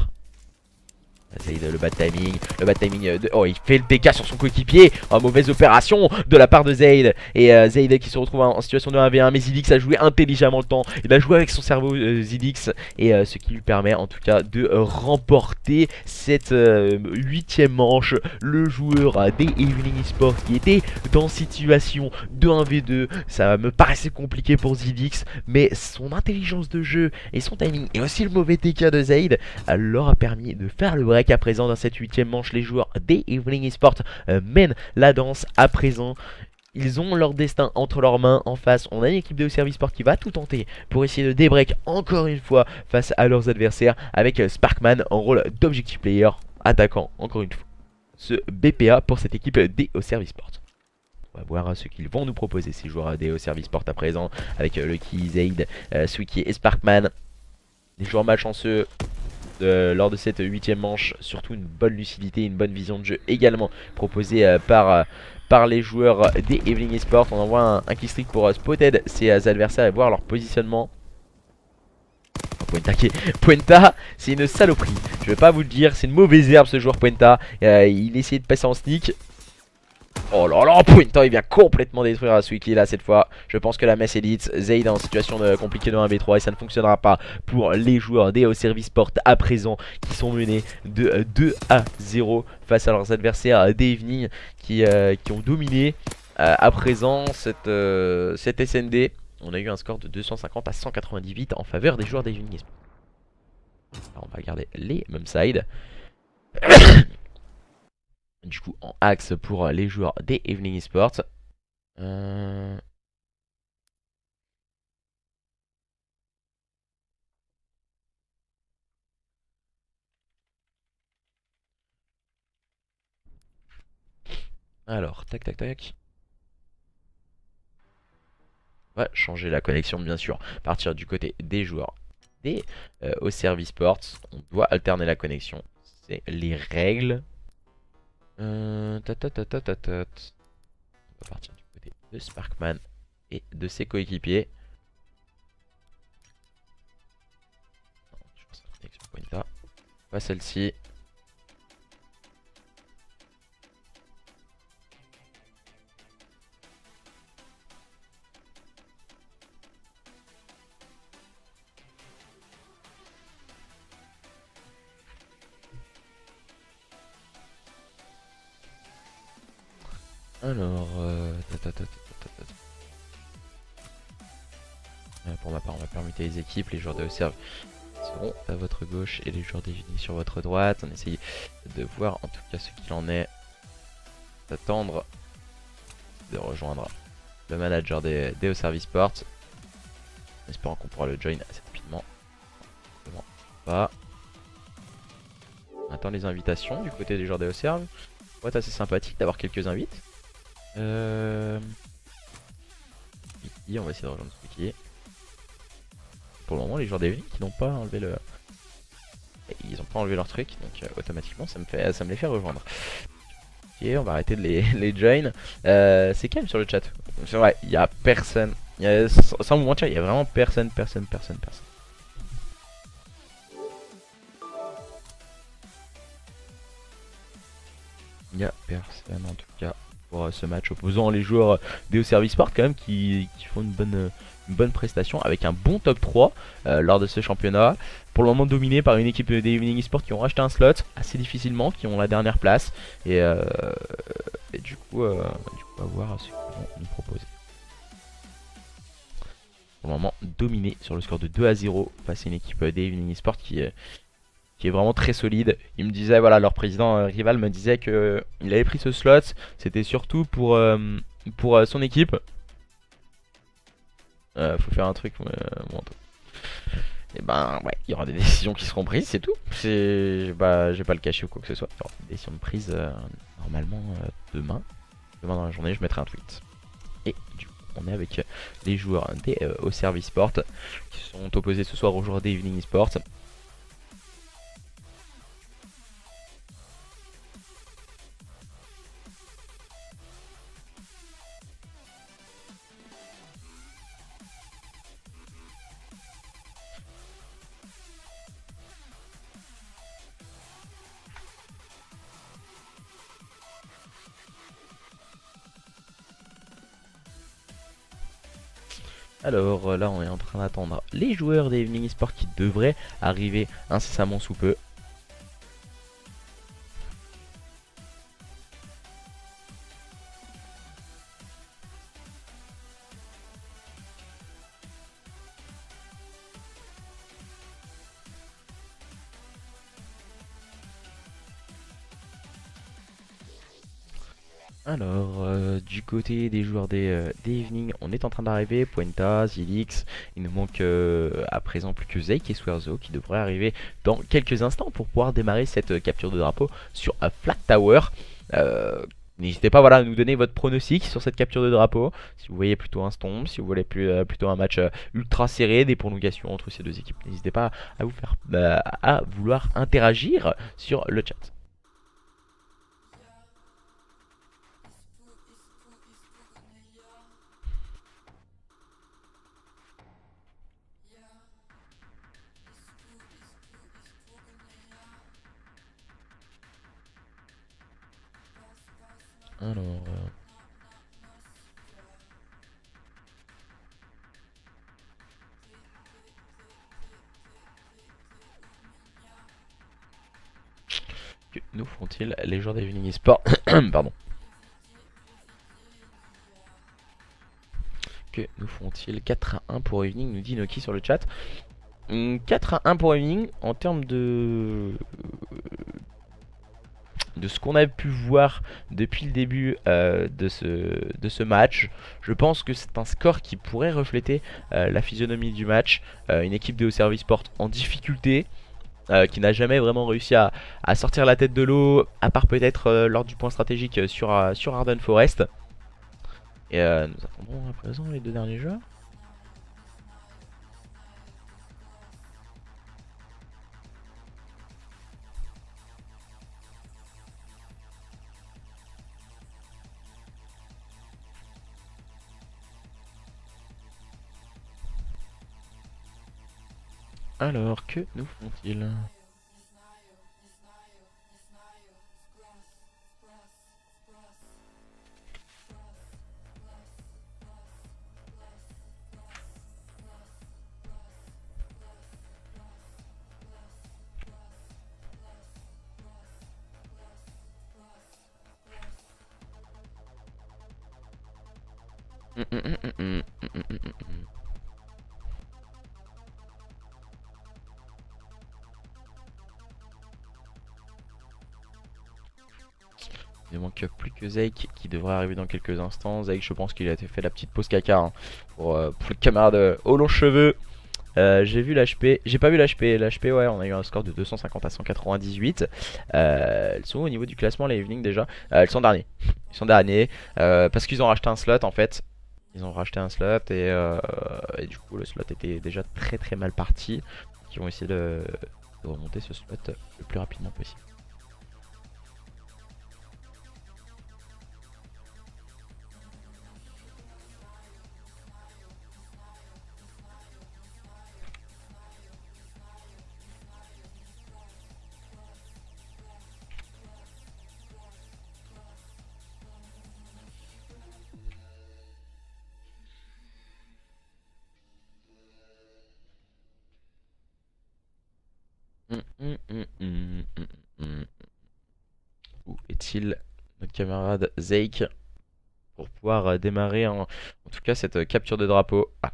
A: Zaid, le bad timing de... Oh, il fait le PK sur son coéquipier. Oh, mauvaise opération de la part de Zaid. Et Zaid qui se retrouve en situation de 1v1, mais Zilix a joué intelligemment le temps. Il a joué avec son cerveau, Zilix, et ce qui lui permet en tout cas de remporter cette 8ème manche. Le joueur des Evening Esports qui était dans situation de 1v2, ça me paraissait compliqué pour Zilix, mais son intelligence de jeu et son timing et aussi le mauvais TK de Zaid leur a permis de faire le break. À présent dans cette 8ème manche, les joueurs des Evening Esports mènent la danse à présent. Ils ont leur destin entre leurs mains. En face, on a une équipe de Service Sport qui va tout tenter pour essayer de débreak encore une fois face à leurs adversaires, avec Sparkman en rôle d'objective player, attaquant encore une fois ce BPA pour cette équipe des Service Sport. On va voir ce qu'ils vont nous proposer ces joueurs des Service Sport à présent, avec Lucky, Zaid, Sweeky et Sparkman. Des joueurs malchanceux lors de cette 8ème manche, surtout une bonne lucidité, une bonne vision de jeu également proposée par les joueurs des Evening Esports. On envoie un keystrick pour spotted ses adversaires et voir leur positionnement. Pointa, c'est une saloperie, je vais pas vous le dire, c'est une mauvaise herbe ce joueur Pointa. Il essayait de passer en sneak. Oh là là, Pointa il vient complètement détruire à Sweeky là cette fois. Je pense que la messe élite. Zaid en situation de compliquée de 1v3 et ça ne fonctionnera pas pour les joueurs des Service Sport à présent, qui sont menés de 2-0 face à leurs adversaires des Evening qui ont dominé à présent cette SND. On a eu un score de 250 à 198 en faveur des joueurs des Evening. On va garder les mêmes sides. Du coup en axe pour les joueurs des Evening Esports. Alors, tac tac tac. On va changer la connexion bien sûr. Partir du côté des joueurs des au Service Sports. On doit alterner la connexion. C'est les règles. On va partir du côté de Sparkman et de ses coéquipiers. Je pense que la connexion Pointa. Pas celle-ci. Alors, pour ma part, on va permuter les équipes. Les joueurs de serve seront à votre gauche et les joueurs d'Evening sur votre droite. On essaye de voir en tout cas ce qu'il en est. D'attendre de rejoindre le manager des Service Sport. En espérant qu'on pourra le join assez rapidement. Bon, pas. On attend les invitations du côté des joueurs des Serve. Ça pourrait être assez sympathique d'avoir quelques invites. Spooky, on va essayer de rejoindre Spooky. Pour le moment, les joueurs d'Evening qui n'ont pas enlevé le. Ils n'ont pas enlevé leur truc, donc automatiquement ça me les fait rejoindre. Ok, on va arrêter de les join. C'est calme sur le chat. C'est vrai, il n'y a personne. Sans vous mentir, il n'y a vraiment personne. Il n'y a personne en tout cas pour ce match opposant les joueurs des Service Sport quand même qui font une bonne prestation avec un bon top 3 lors de ce championnat. Pour le moment dominé par une équipe des Evening Esports qui ont racheté un slot assez difficilement, qui ont la dernière place. Et du coup, on va voir ce qu'ils vont nous proposer. Pour le moment dominé sur le score de 2-0 face à une équipe des Evening Esports qui est vraiment très solide. Il me disait, voilà, leur président rival me disait que il avait pris ce slot, c'était surtout pour son équipe. Faut faire un truc. Et ben ouais, il y aura des décisions qui seront prises, c'est tout. Je vais pas le cacher ou quoi que ce soit. Il y aura des décisions prises normalement demain. Demain dans la journée, je mettrai un tweet. Et du coup, on est avec les joueurs des Service Sport qui sont opposés ce soir aux joueurs des Evening Esports. Alors là on est en train d'attendre les joueurs des Evening Esports qui devraient arriver incessamment sous peu. Alors, du côté des joueurs des Evening, on est en train d'arriver. Puenta, Zilix, il nous manque à présent plus que Zeik et Swerzo qui devraient arriver dans quelques instants pour pouvoir démarrer cette capture de drapeau sur Flat Tower. N'hésitez pas, voilà, à nous donner votre pronostic sur cette capture de drapeau. Si vous voyez plutôt un stomp, si vous voulez plutôt un match ultra serré, des prolongations entre ces deux équipes. N'hésitez pas à vous faire à vouloir interagir sur le chat. Alors, que nous font-ils les joueurs d'Evening Esports? Pardon. Que nous font-ils? 4-1 pour Evening, nous dit Noki sur le chat. 4-1 pour Evening en termes de ce qu'on a pu voir depuis le début de ce match. Je pense que c'est un score qui pourrait refléter la physionomie du match. Une équipe de Service Sport en difficulté, qui n'a jamais vraiment réussi à sortir la tête de l'eau, à part peut-être lors du point stratégique sur Arden Forest. Et nous attendons à présent les deux derniers joueurs. Alors, que nous font-ils? Il ne manque plus que Zeke qui devrait arriver dans quelques instants. Zeke, je pense qu'il a fait la petite pause caca hein, pour le camarade aux longs cheveux. J'ai vu l'HP, j'ai pas vu l'HP. L'HP, ouais, on a eu un score de 250 à 198. Elles sont au niveau du classement, les Evening déjà. Elles sont derniers. Ils sont derniers parce qu'ils ont racheté un slot en fait. Ils ont racheté un slot et du coup, le slot était déjà très mal parti. Ils vont essayer de remonter ce slot le plus rapidement possible. Où est-il notre camarade Zeke pour pouvoir démarrer en tout cas cette capture de drapeau. Ah,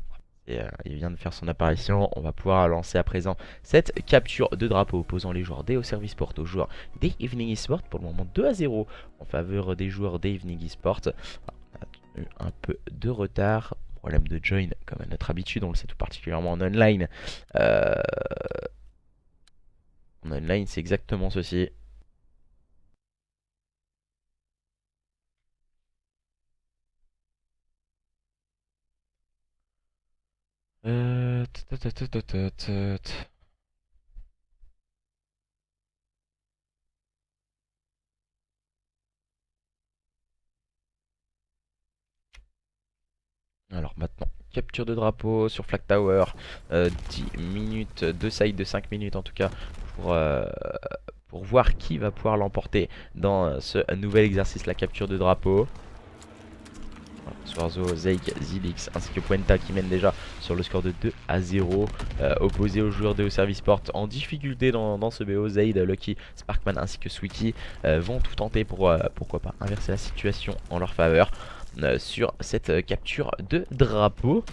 A: et, il vient de faire son apparition. On va pouvoir lancer à présent cette capture de drapeau opposant les joueurs des Service Sport aux joueurs des Evening Esport. Pour le moment 2 à 0 en faveur des joueurs des Evening Esport. On a eu un peu de retard. Problème de join comme à notre habitude, on le sait tout particulièrement en online. En online c'est exactement ceci. Tut, tut, tut, tut, tut, tut. Alors maintenant, capture de drapeau sur Flag Tower, 10 minutes, 2 sides de 5 minutes en tout cas pour voir qui va pouvoir l'emporter dans ce nouvel exercice, la capture de drapeau. Voilà, Swarzo, Zeke, Zilix ainsi que Puenta qui mène déjà sur le score de 2 à 0, opposé aux joueurs de Service Sport en difficulté dans ce BO. Zaid, Lucky, Sparkman ainsi que Sweetie vont tout tenter pour pourquoi pas inverser la situation en leur faveur. Sur cette capture de drapeau,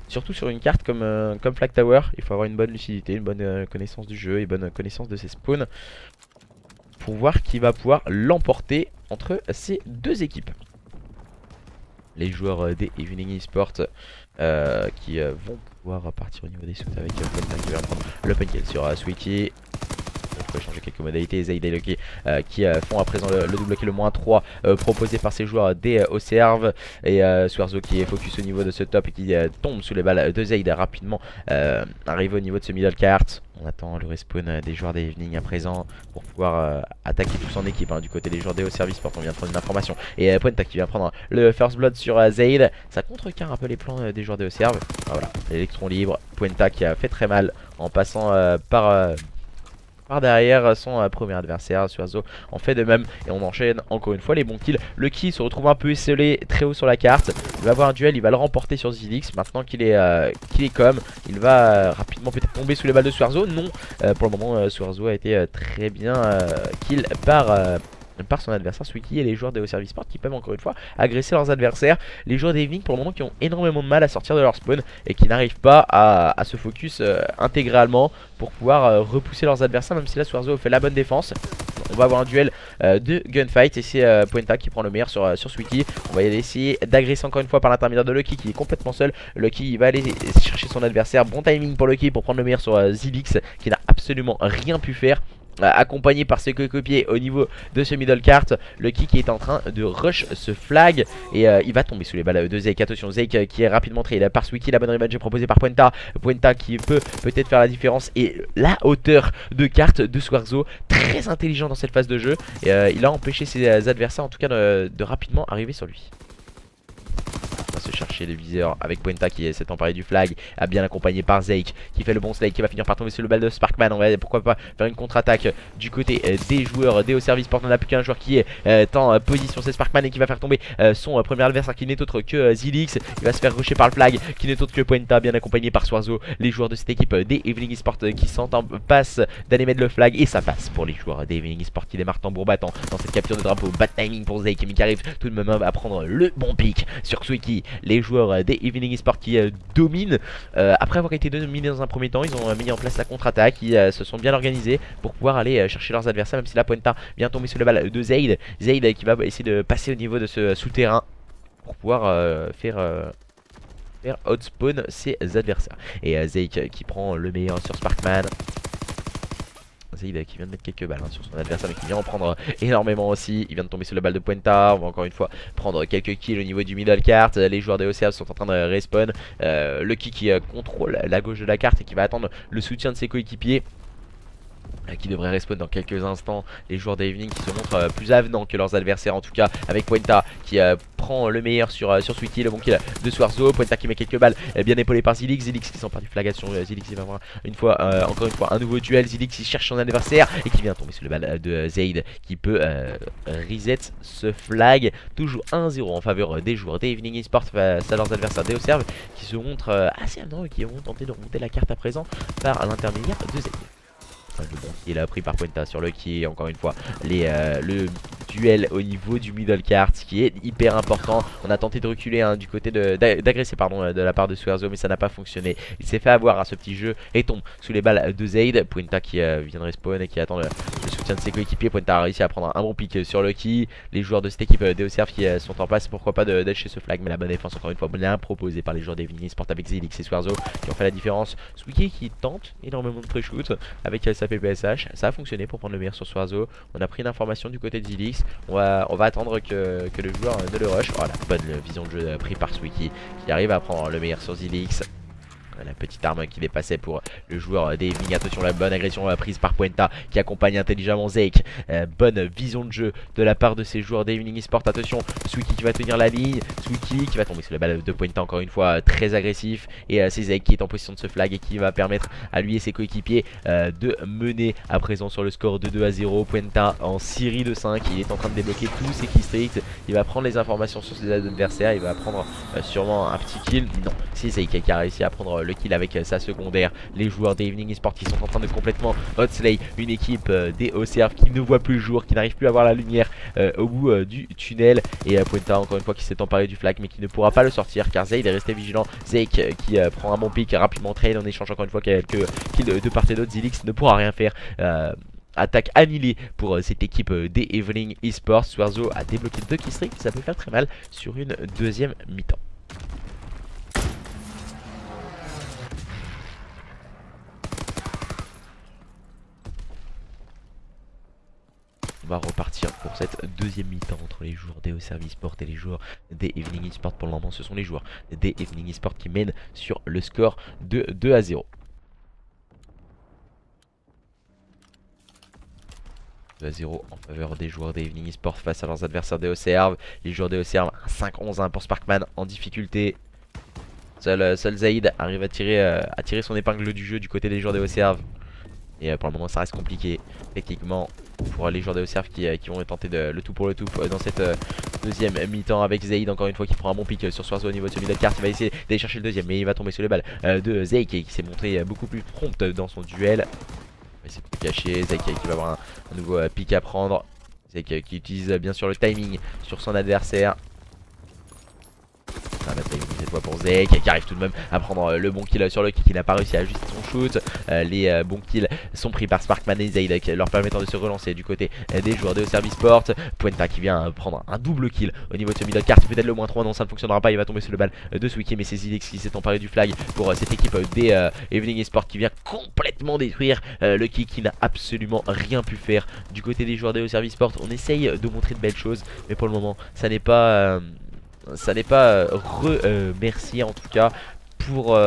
A: surtout sur une carte comme Flag Tower. Il faut avoir une bonne lucidité, une bonne connaissance du jeu et bonne connaissance de ses spawns pour voir qui va pouvoir l'emporter entre ces deux équipes. Les joueurs des Evening Esport qui vont pouvoir partir au niveau des suits avec Puenta qui va prendre le punkill sur Sweetie. Il faut changer quelques modalités. Zaid et Lucky qui font à présent le double kill, le -3 proposé par ces joueurs des Oserve. Et Swarzo qui est focus au niveau de ce top et qui tombe sous les balles de Zaid rapidement. Arrive au niveau de ce middle cart. On attend le respawn des joueurs des Evening à présent pour pouvoir attaquer tous en équipe du côté des joueurs des Service Sport. On vient de prendre une information. Et Puenta qui vient prendre le first blood sur Zaid. Ça contrecarre un peu les plans des joueurs des Oserve. Voilà, l'électron libre. Puenta qui a fait très mal en passant par derrière son premier adversaire. Swarzo en fait de même et on enchaîne encore une fois les bons kills. Lucky se retrouve un peu esselé très haut sur la carte. Il va avoir un duel, il va le remporter sur Zilix. Maintenant qu'il est comme, il va rapidement peut-être tomber sous les balles de Swarzo. Non, pour le moment Swarzo a été très bien kill par son adversaire Sweetie et les joueurs des Service Sport qui peuvent encore une fois agresser leurs adversaires. Les joueurs des Evening pour le moment qui ont énormément de mal à sortir de leur spawn et qui n'arrivent pas à se focus intégralement pour pouvoir repousser leurs adversaires, même si là Swarzo fait la bonne défense. On va avoir un duel de gunfight et c'est Puenta qui prend le meilleur sur Sweetie. On va y aller essayer d'agresser encore une fois par l'intermédiaire de Lucky qui est complètement seul. Lucky il va aller chercher son adversaire. Bon timing pour Lucky pour prendre le meilleur sur Zilix qui n'a absolument rien pu faire. Accompagné par ses coéquipiers au niveau de ce middle cart. Lucky qui est en train de rush ce flag et il va tomber sous les balles de Zeke. Attention, Zeke qui est rapidement traité par Sweetie. La bonne rematch est proposée par Puenta. Puenta qui peut peut-être faire la différence et la hauteur de carte de Swarzo très intelligent dans cette phase de jeu et il a empêché ses adversaires en tout cas de rapidement arriver sur lui. On va se chercher les viseurs avec Puenta qui s'est emparé du flag, a bien accompagné par Zeke qui fait le bon slide qui va finir par tomber sur le bal de Sparkman. On va pourquoi pas faire une contre-attaque du côté des joueurs des Service Sport. On n'a plus qu'un joueur qui est en position, c'est Sparkman et qui va faire tomber son premier adversaire qui n'est autre que Zilix. Il va se faire rusher par le flag qui n'est autre que Puenta, bien accompagné par Swarzo. Les joueurs de cette équipe des Evening Esport qui sont en passe d'aller mettre le flag et ça passe pour les joueurs des Evening Esport qui démarrent tambour battant dans cette capture de drapeau. Bad timing pour Zeke mais qui arrive tout de même à prendre le bon pic sur Sweetie. Les joueurs des Evening Esports qui dominent. Après avoir été dominés dans un premier temps, ils ont mis en place la contre-attaque. Ils se sont bien organisés pour pouvoir aller chercher leurs adversaires, même si la Puenta vient tomber sur le balle de Zaid. Zaid qui va essayer de passer au niveau de ce souterrain pour pouvoir faire outspawn ses adversaires. Et Zaid qui prend le meilleur sur Sparkman. Zaid qui vient de mettre quelques balles sur son adversaire, mais qui vient en prendre énormément aussi. Il vient de tomber sur le balle de Puenta. On va encore une fois prendre quelques kills au niveau du middle cart. Les joueurs des OCR sont en train de respawn. Lucky qui contrôle la gauche de la carte et qui va attendre le soutien de ses coéquipiers, qui devrait respawn dans quelques instants. Les joueurs d'Evening qui se montrent plus avenants que leurs adversaires, en tout cas avec Puenta qui prend le meilleur sur Sweetie, le bon kill de Swarzo. Puenta qui met quelques balles, bien épaulé par Zilix. Zilix qui s'empare du flagation. Zilix il va avoir encore une fois un nouveau duel. Zilix il cherche son adversaire et qui vient tomber sur le balle de Zaid qui peut reset ce flag. Toujours 1-0 en faveur des joueurs d'Evening Esports face à leurs adversaires des Observe qui se montrent assez avenants et qui vont tenter de remonter la carte à présent par l'intermédiaire de Zaid. Il a pris par Puenta sur Lucky. Encore une fois le duel au niveau du middle cart qui est hyper important. On a tenté de reculer du côté d'agresser de la part de Swerzo, mais ça n'a pas fonctionné. Il s'est fait avoir à ce petit jeu et tombe sous les balles de Zaid. Puenta qui vient de respawn et qui attend le soutien de ses coéquipiers. Puenta a réussi à prendre un bon pick sur Lucky. Les joueurs de cette équipe d'Eoserve qui sont en place, pourquoi pas d'être chez ce flag, mais la bonne défense encore une fois bien proposée par les joueurs d'Evening Esports avec Zilix et Swerzo qui ont fait la différence. Sweetie qui tente énormément de pré-shoot avec sa PPSH, ça a fonctionné pour prendre le meilleur sur Swerzo. On a pris une information du côté de Zilix. On va attendre que le joueur ne le rush. Oh, la bonne vision de jeu pris par Sweetie qui arrive à prendre le meilleur sur Zilix. La petite arme qui dépassait pour le joueur d'Evening. Attention, la bonne agression prise par Puenta qui accompagne intelligemment Zeke. Bonne vision de jeu de la part de ces joueurs d'Evening Esports. Attention, Sweetie qui va tenir la ligne. Sweetie qui va tomber sur la balle de Puenta encore une fois, très agressif. Et c'est Zeke qui est en position de ce flag et qui va permettre à lui et ses coéquipiers de mener à présent sur le score de 2-0. Puenta en série de 5. Il est en train de débloquer tous ses keystricks. Il va prendre les informations sur ses adversaires. Il va prendre sûrement un petit kill. Non, c'est Zeke qui a réussi à prendre le kill avec sa secondaire. Les joueurs d'Evening Esports qui sont en train de complètement outslay une équipe des OCR qui ne voit plus le jour, qui n'arrive plus à voir la lumière au bout du tunnel. Et Puenta encore une fois qui s'est emparé du flag mais qui ne pourra pas le sortir car Zaid est resté vigilant. Zeke qui prend un bon pick, rapidement trade en échange encore une fois quelques kills de part et d'autre. Zilix ne pourra rien faire. Attaque annulée pour cette équipe des Evening Esports. Swerzo a débloqué 2 keystricks, ça peut faire très mal sur une deuxième mi-temps. On va repartir pour cette deuxième mi-temps entre les joueurs des Observe Esports et les joueurs des Evening Esports. Pour le moment, ce sont les joueurs des Evening Esports qui mènent sur le score de 2-0. 2-0 en faveur des joueurs des Evening Esports face à leurs adversaires des Observe. Les joueurs des Observe, 5-11 pour Sparkman en difficulté. Seul Zaid arrive à tirer son épingle du jeu du côté des joueurs des Observe. Et pour le moment ça reste compliqué techniquement pour les joueurs de Observe qui vont tenter le tout pour le tout dans cette deuxième mi-temps avec Zaid encore une fois qui prend un bon pick sur Swerzo au niveau de ce middle cart. Il va essayer d'aller chercher le deuxième mais il va tomber sur les balles de Zaid qui s'est montré beaucoup plus prompt dans son duel. Il va essayer de se cacher. Zaid qui va avoir un nouveau pick à prendre. Zaid qui utilise bien sûr le timing sur son adversaire. Cette fois pour Zeke qui arrive tout de même à prendre le bon kill sur Lucky qui n'a pas réussi à ajuster son shoot. Les bons kills sont pris par Sparkman et Zaid leur permettant de se relancer du côté des joueurs de Observe Esports. Puenta qui vient prendre un double kill au niveau de ce middle cart, peut-être le moins 3. Non, ça ne fonctionnera pas, il va tomber sur le balle de Sweetie, mais c'est Zilix qui s'est emparé du flag pour cette équipe des Evening Esports qui vient complètement détruire Lucky qui n'a absolument rien pu faire du côté des joueurs de Observe Esports. On essaye de montrer de belles choses mais pour le moment ça n'est pas remercié en tout cas pour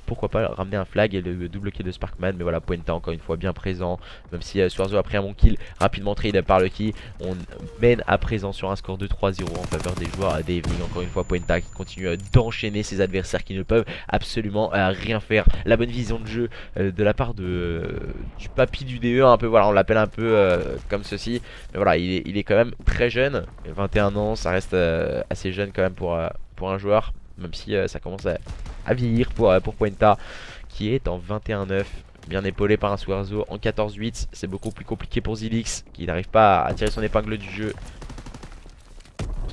A: pourquoi pas ramener un flag et le double kill de Sparkman. Mais voilà, Puenta encore une fois bien présent, même si Swerzo a pris un bon kill rapidement trade par Lucky. On mène à présent sur un score de 3-0 en faveur des joueurs des Evening. Encore une fois Puenta qui continue d'enchaîner ses adversaires qui ne peuvent absolument rien faire. La bonne vision de jeu de la part du papy du DE un peu, voilà, on l'appelle un peu comme ceci, mais voilà, il est quand même très jeune, 21 ans, ça reste assez jeune quand même pour un joueur, même si ça commence à vieillir pour Puenta qui est en 21-9, bien épaulé par un Swerzo en 14-8. C'est beaucoup plus compliqué pour Zilix qui n'arrive pas à tirer son épingle du jeu.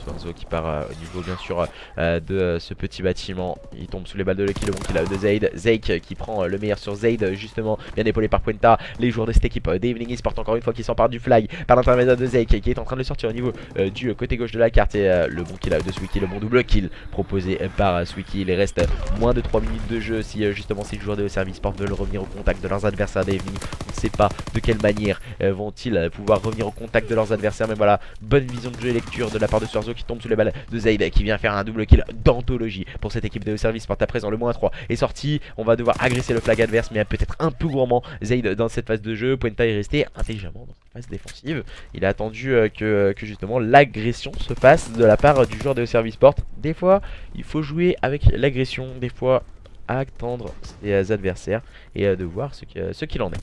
A: Swarzo qui part au niveau bien sûr de ce petit bâtiment. Il tombe sous les balles de Lucky, le bon kill de Zaid. Zake qui prend le meilleur sur Zaid justement, bien épaulé par Puenta. Les joueurs de cette équipe d'Evening Esport encore une fois qui s'emparent du flag par l'intermédiaire de Zake qui est en train de le sortir au niveau du côté gauche de la carte. Et le bon kill de Swiki, le bon double kill proposé par Swiki. Il reste moins de 3 minutes de jeu si justement ces joueurs de Service Sport veulent revenir au contact de leurs adversaires d'Evening. On ne sait pas de quelle manière vont-ils pouvoir revenir au contact de leurs adversaires, mais voilà, bonne vision de jeu et lecture de la part de Swarzo qui tombe sous les balles de Zaid qui vient faire un double kill d'anthologie pour cette équipe de Service Sport. À présent le moins 3 est sorti, on va devoir agresser le flag adverse mais peut-être un peu gourmand Zaid dans cette phase de jeu. Puenta est resté intelligemment dans cette phase défensive, il a attendu que justement l'agression se fasse de la part du joueur de Service Sport. Des fois il faut jouer avec l'agression, des fois attendre ses adversaires et de voir ce qu'il en est.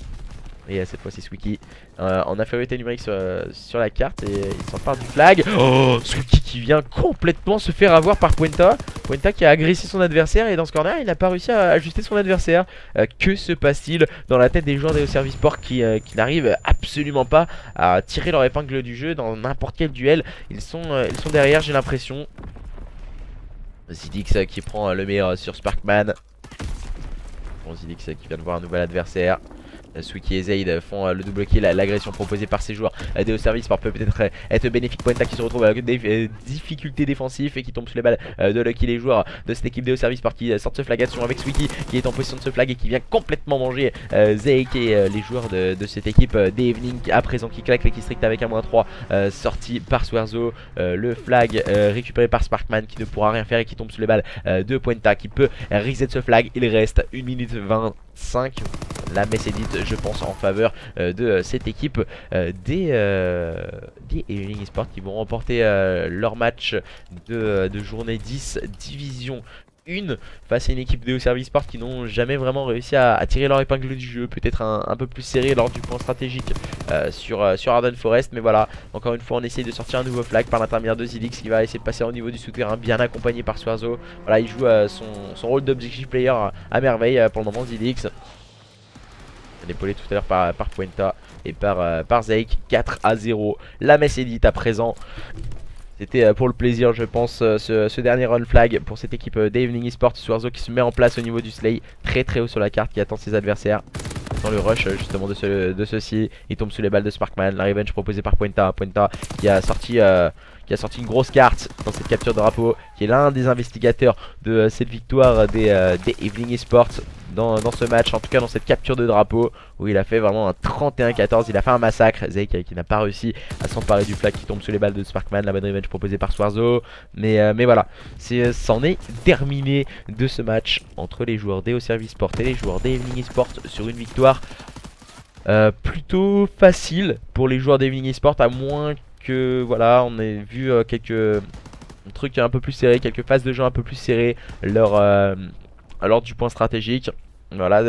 A: Et cette fois c'est Swiki en infériorité numérique sur la carte et il s'empare du flag. Oh, Swiki qui vient complètement se faire avoir par Puenta. Puenta qui a agressé son adversaire et dans ce corner il n'a pas réussi à ajuster son adversaire. Que se passe-t-il dans la tête des joueurs des Service Sport qui n'arrivent absolument pas à tirer leur épingle du jeu dans n'importe quel duel. Ils sont derrière, j'ai l'impression. Zidix qui prend le meilleur sur Sparkman. Bon, Zidix qui vient de voir un nouvel adversaire. Swiki et Zaid font le double kill. L'agression proposée par ces joueurs des Service Sport peut peut-être être bénéfique. Puenta qui se retrouve avec des difficultés défensives et qui tombe sous les balles de Lucky. Les joueurs de cette équipe des Service Sport qui sortent ce flag action avec Swiki qui est en position de ce flag et qui vient complètement manger Zaid et les joueurs de cette équipe d'Evening à présent qui claque les strict avec un -3 sorti par Swarzo. Le flag récupéré par Sparkman qui ne pourra rien faire et qui tombe sous les balles de Puenta qui peut reset ce flag. Il reste 1 minute 25. La messe est dite, je pense, en faveur de cette équipe des Evening Esport qui vont remporter leur match de journée 10 division 1 face à une équipe de Service Sport qui n'ont jamais vraiment réussi à tirer leur épingle du jeu. Peut-être un peu plus serré lors du point stratégique sur Arden Forest. Mais voilà, encore une fois on essaye de sortir un nouveau flag par l'intermédiaire de Zidix qui va essayer de passer au niveau du souterrain, bien accompagné par Swarzo. Voilà, il joue son rôle d'objective player à merveille pour le moment, Zidix. Épaulé tout à l'heure par Puenta et par Zake. 4-0. La messe est dite à présent. C'était pour le plaisir, je pense, ce dernier run flag pour cette équipe d'Evening Esport. Swarzo qui se met en place au niveau du slay, très très haut sur la carte, qui attend ses adversaires. Dans le rush justement de ceux-ci, il tombe sous les balles de Sparkman. La revenge proposée par Puenta. Puenta qui a sorti une grosse carte dans cette capture de drapeau, qui est l'un des investigateurs de cette victoire des Evening Esport dans ce match, en tout cas dans cette capture de drapeau où il a fait vraiment un 31-14. Il a fait un massacre. Zake qui n'a pas réussi à s'emparer du flag qui tombe sous les balles de Sparkman. La bonne revenge proposée par Swarzo, mais voilà, c'en est terminé de ce match entre les joueurs des Service Sport et les joueurs des Evening Esport sur une victoire plutôt facile pour les joueurs d'Evening Esport, à moins que voilà, on ait vu quelques trucs un peu plus serrés, quelques phases de jeu un peu plus serrées lors du point stratégique. Voilà,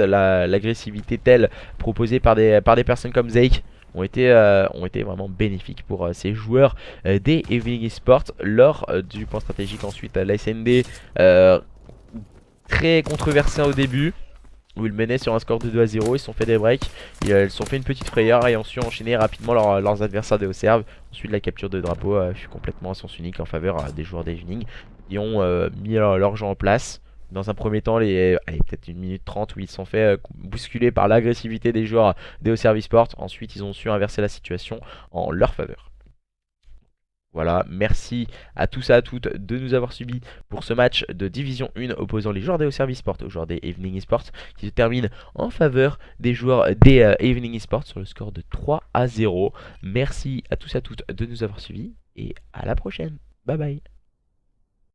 A: l'agressivité telle proposée par des personnes comme Zake ont été vraiment bénéfiques pour ces joueurs des Evening Esport lors du point stratégique. Ensuite la SND très controversé au début, où ils menaient sur un score de 2-0, ils se sont fait des breaks, ils se sont fait une petite frayeur et ont su enchaîner rapidement leurs adversaires des Auxerre. Ensuite la capture de drapeau fut complètement à sens unique en faveur des joueurs d'Evening qui ont mis leur jeu en place. Dans un premier temps, peut-être 1 minute 30 où ils se sont fait bousculer par l'agressivité des joueurs des Service Sport. Ensuite ils ont su inverser la situation en leur faveur. Voilà, merci à tous et à toutes de nous avoir suivis pour ce match de Division 1 opposant les joueurs des Service Sport aux joueurs des Evening Esport, qui se termine en faveur des joueurs des Evening Esport sur le score de 3-0. Merci à tous et à toutes de nous avoir suivis et à la prochaine. Bye bye.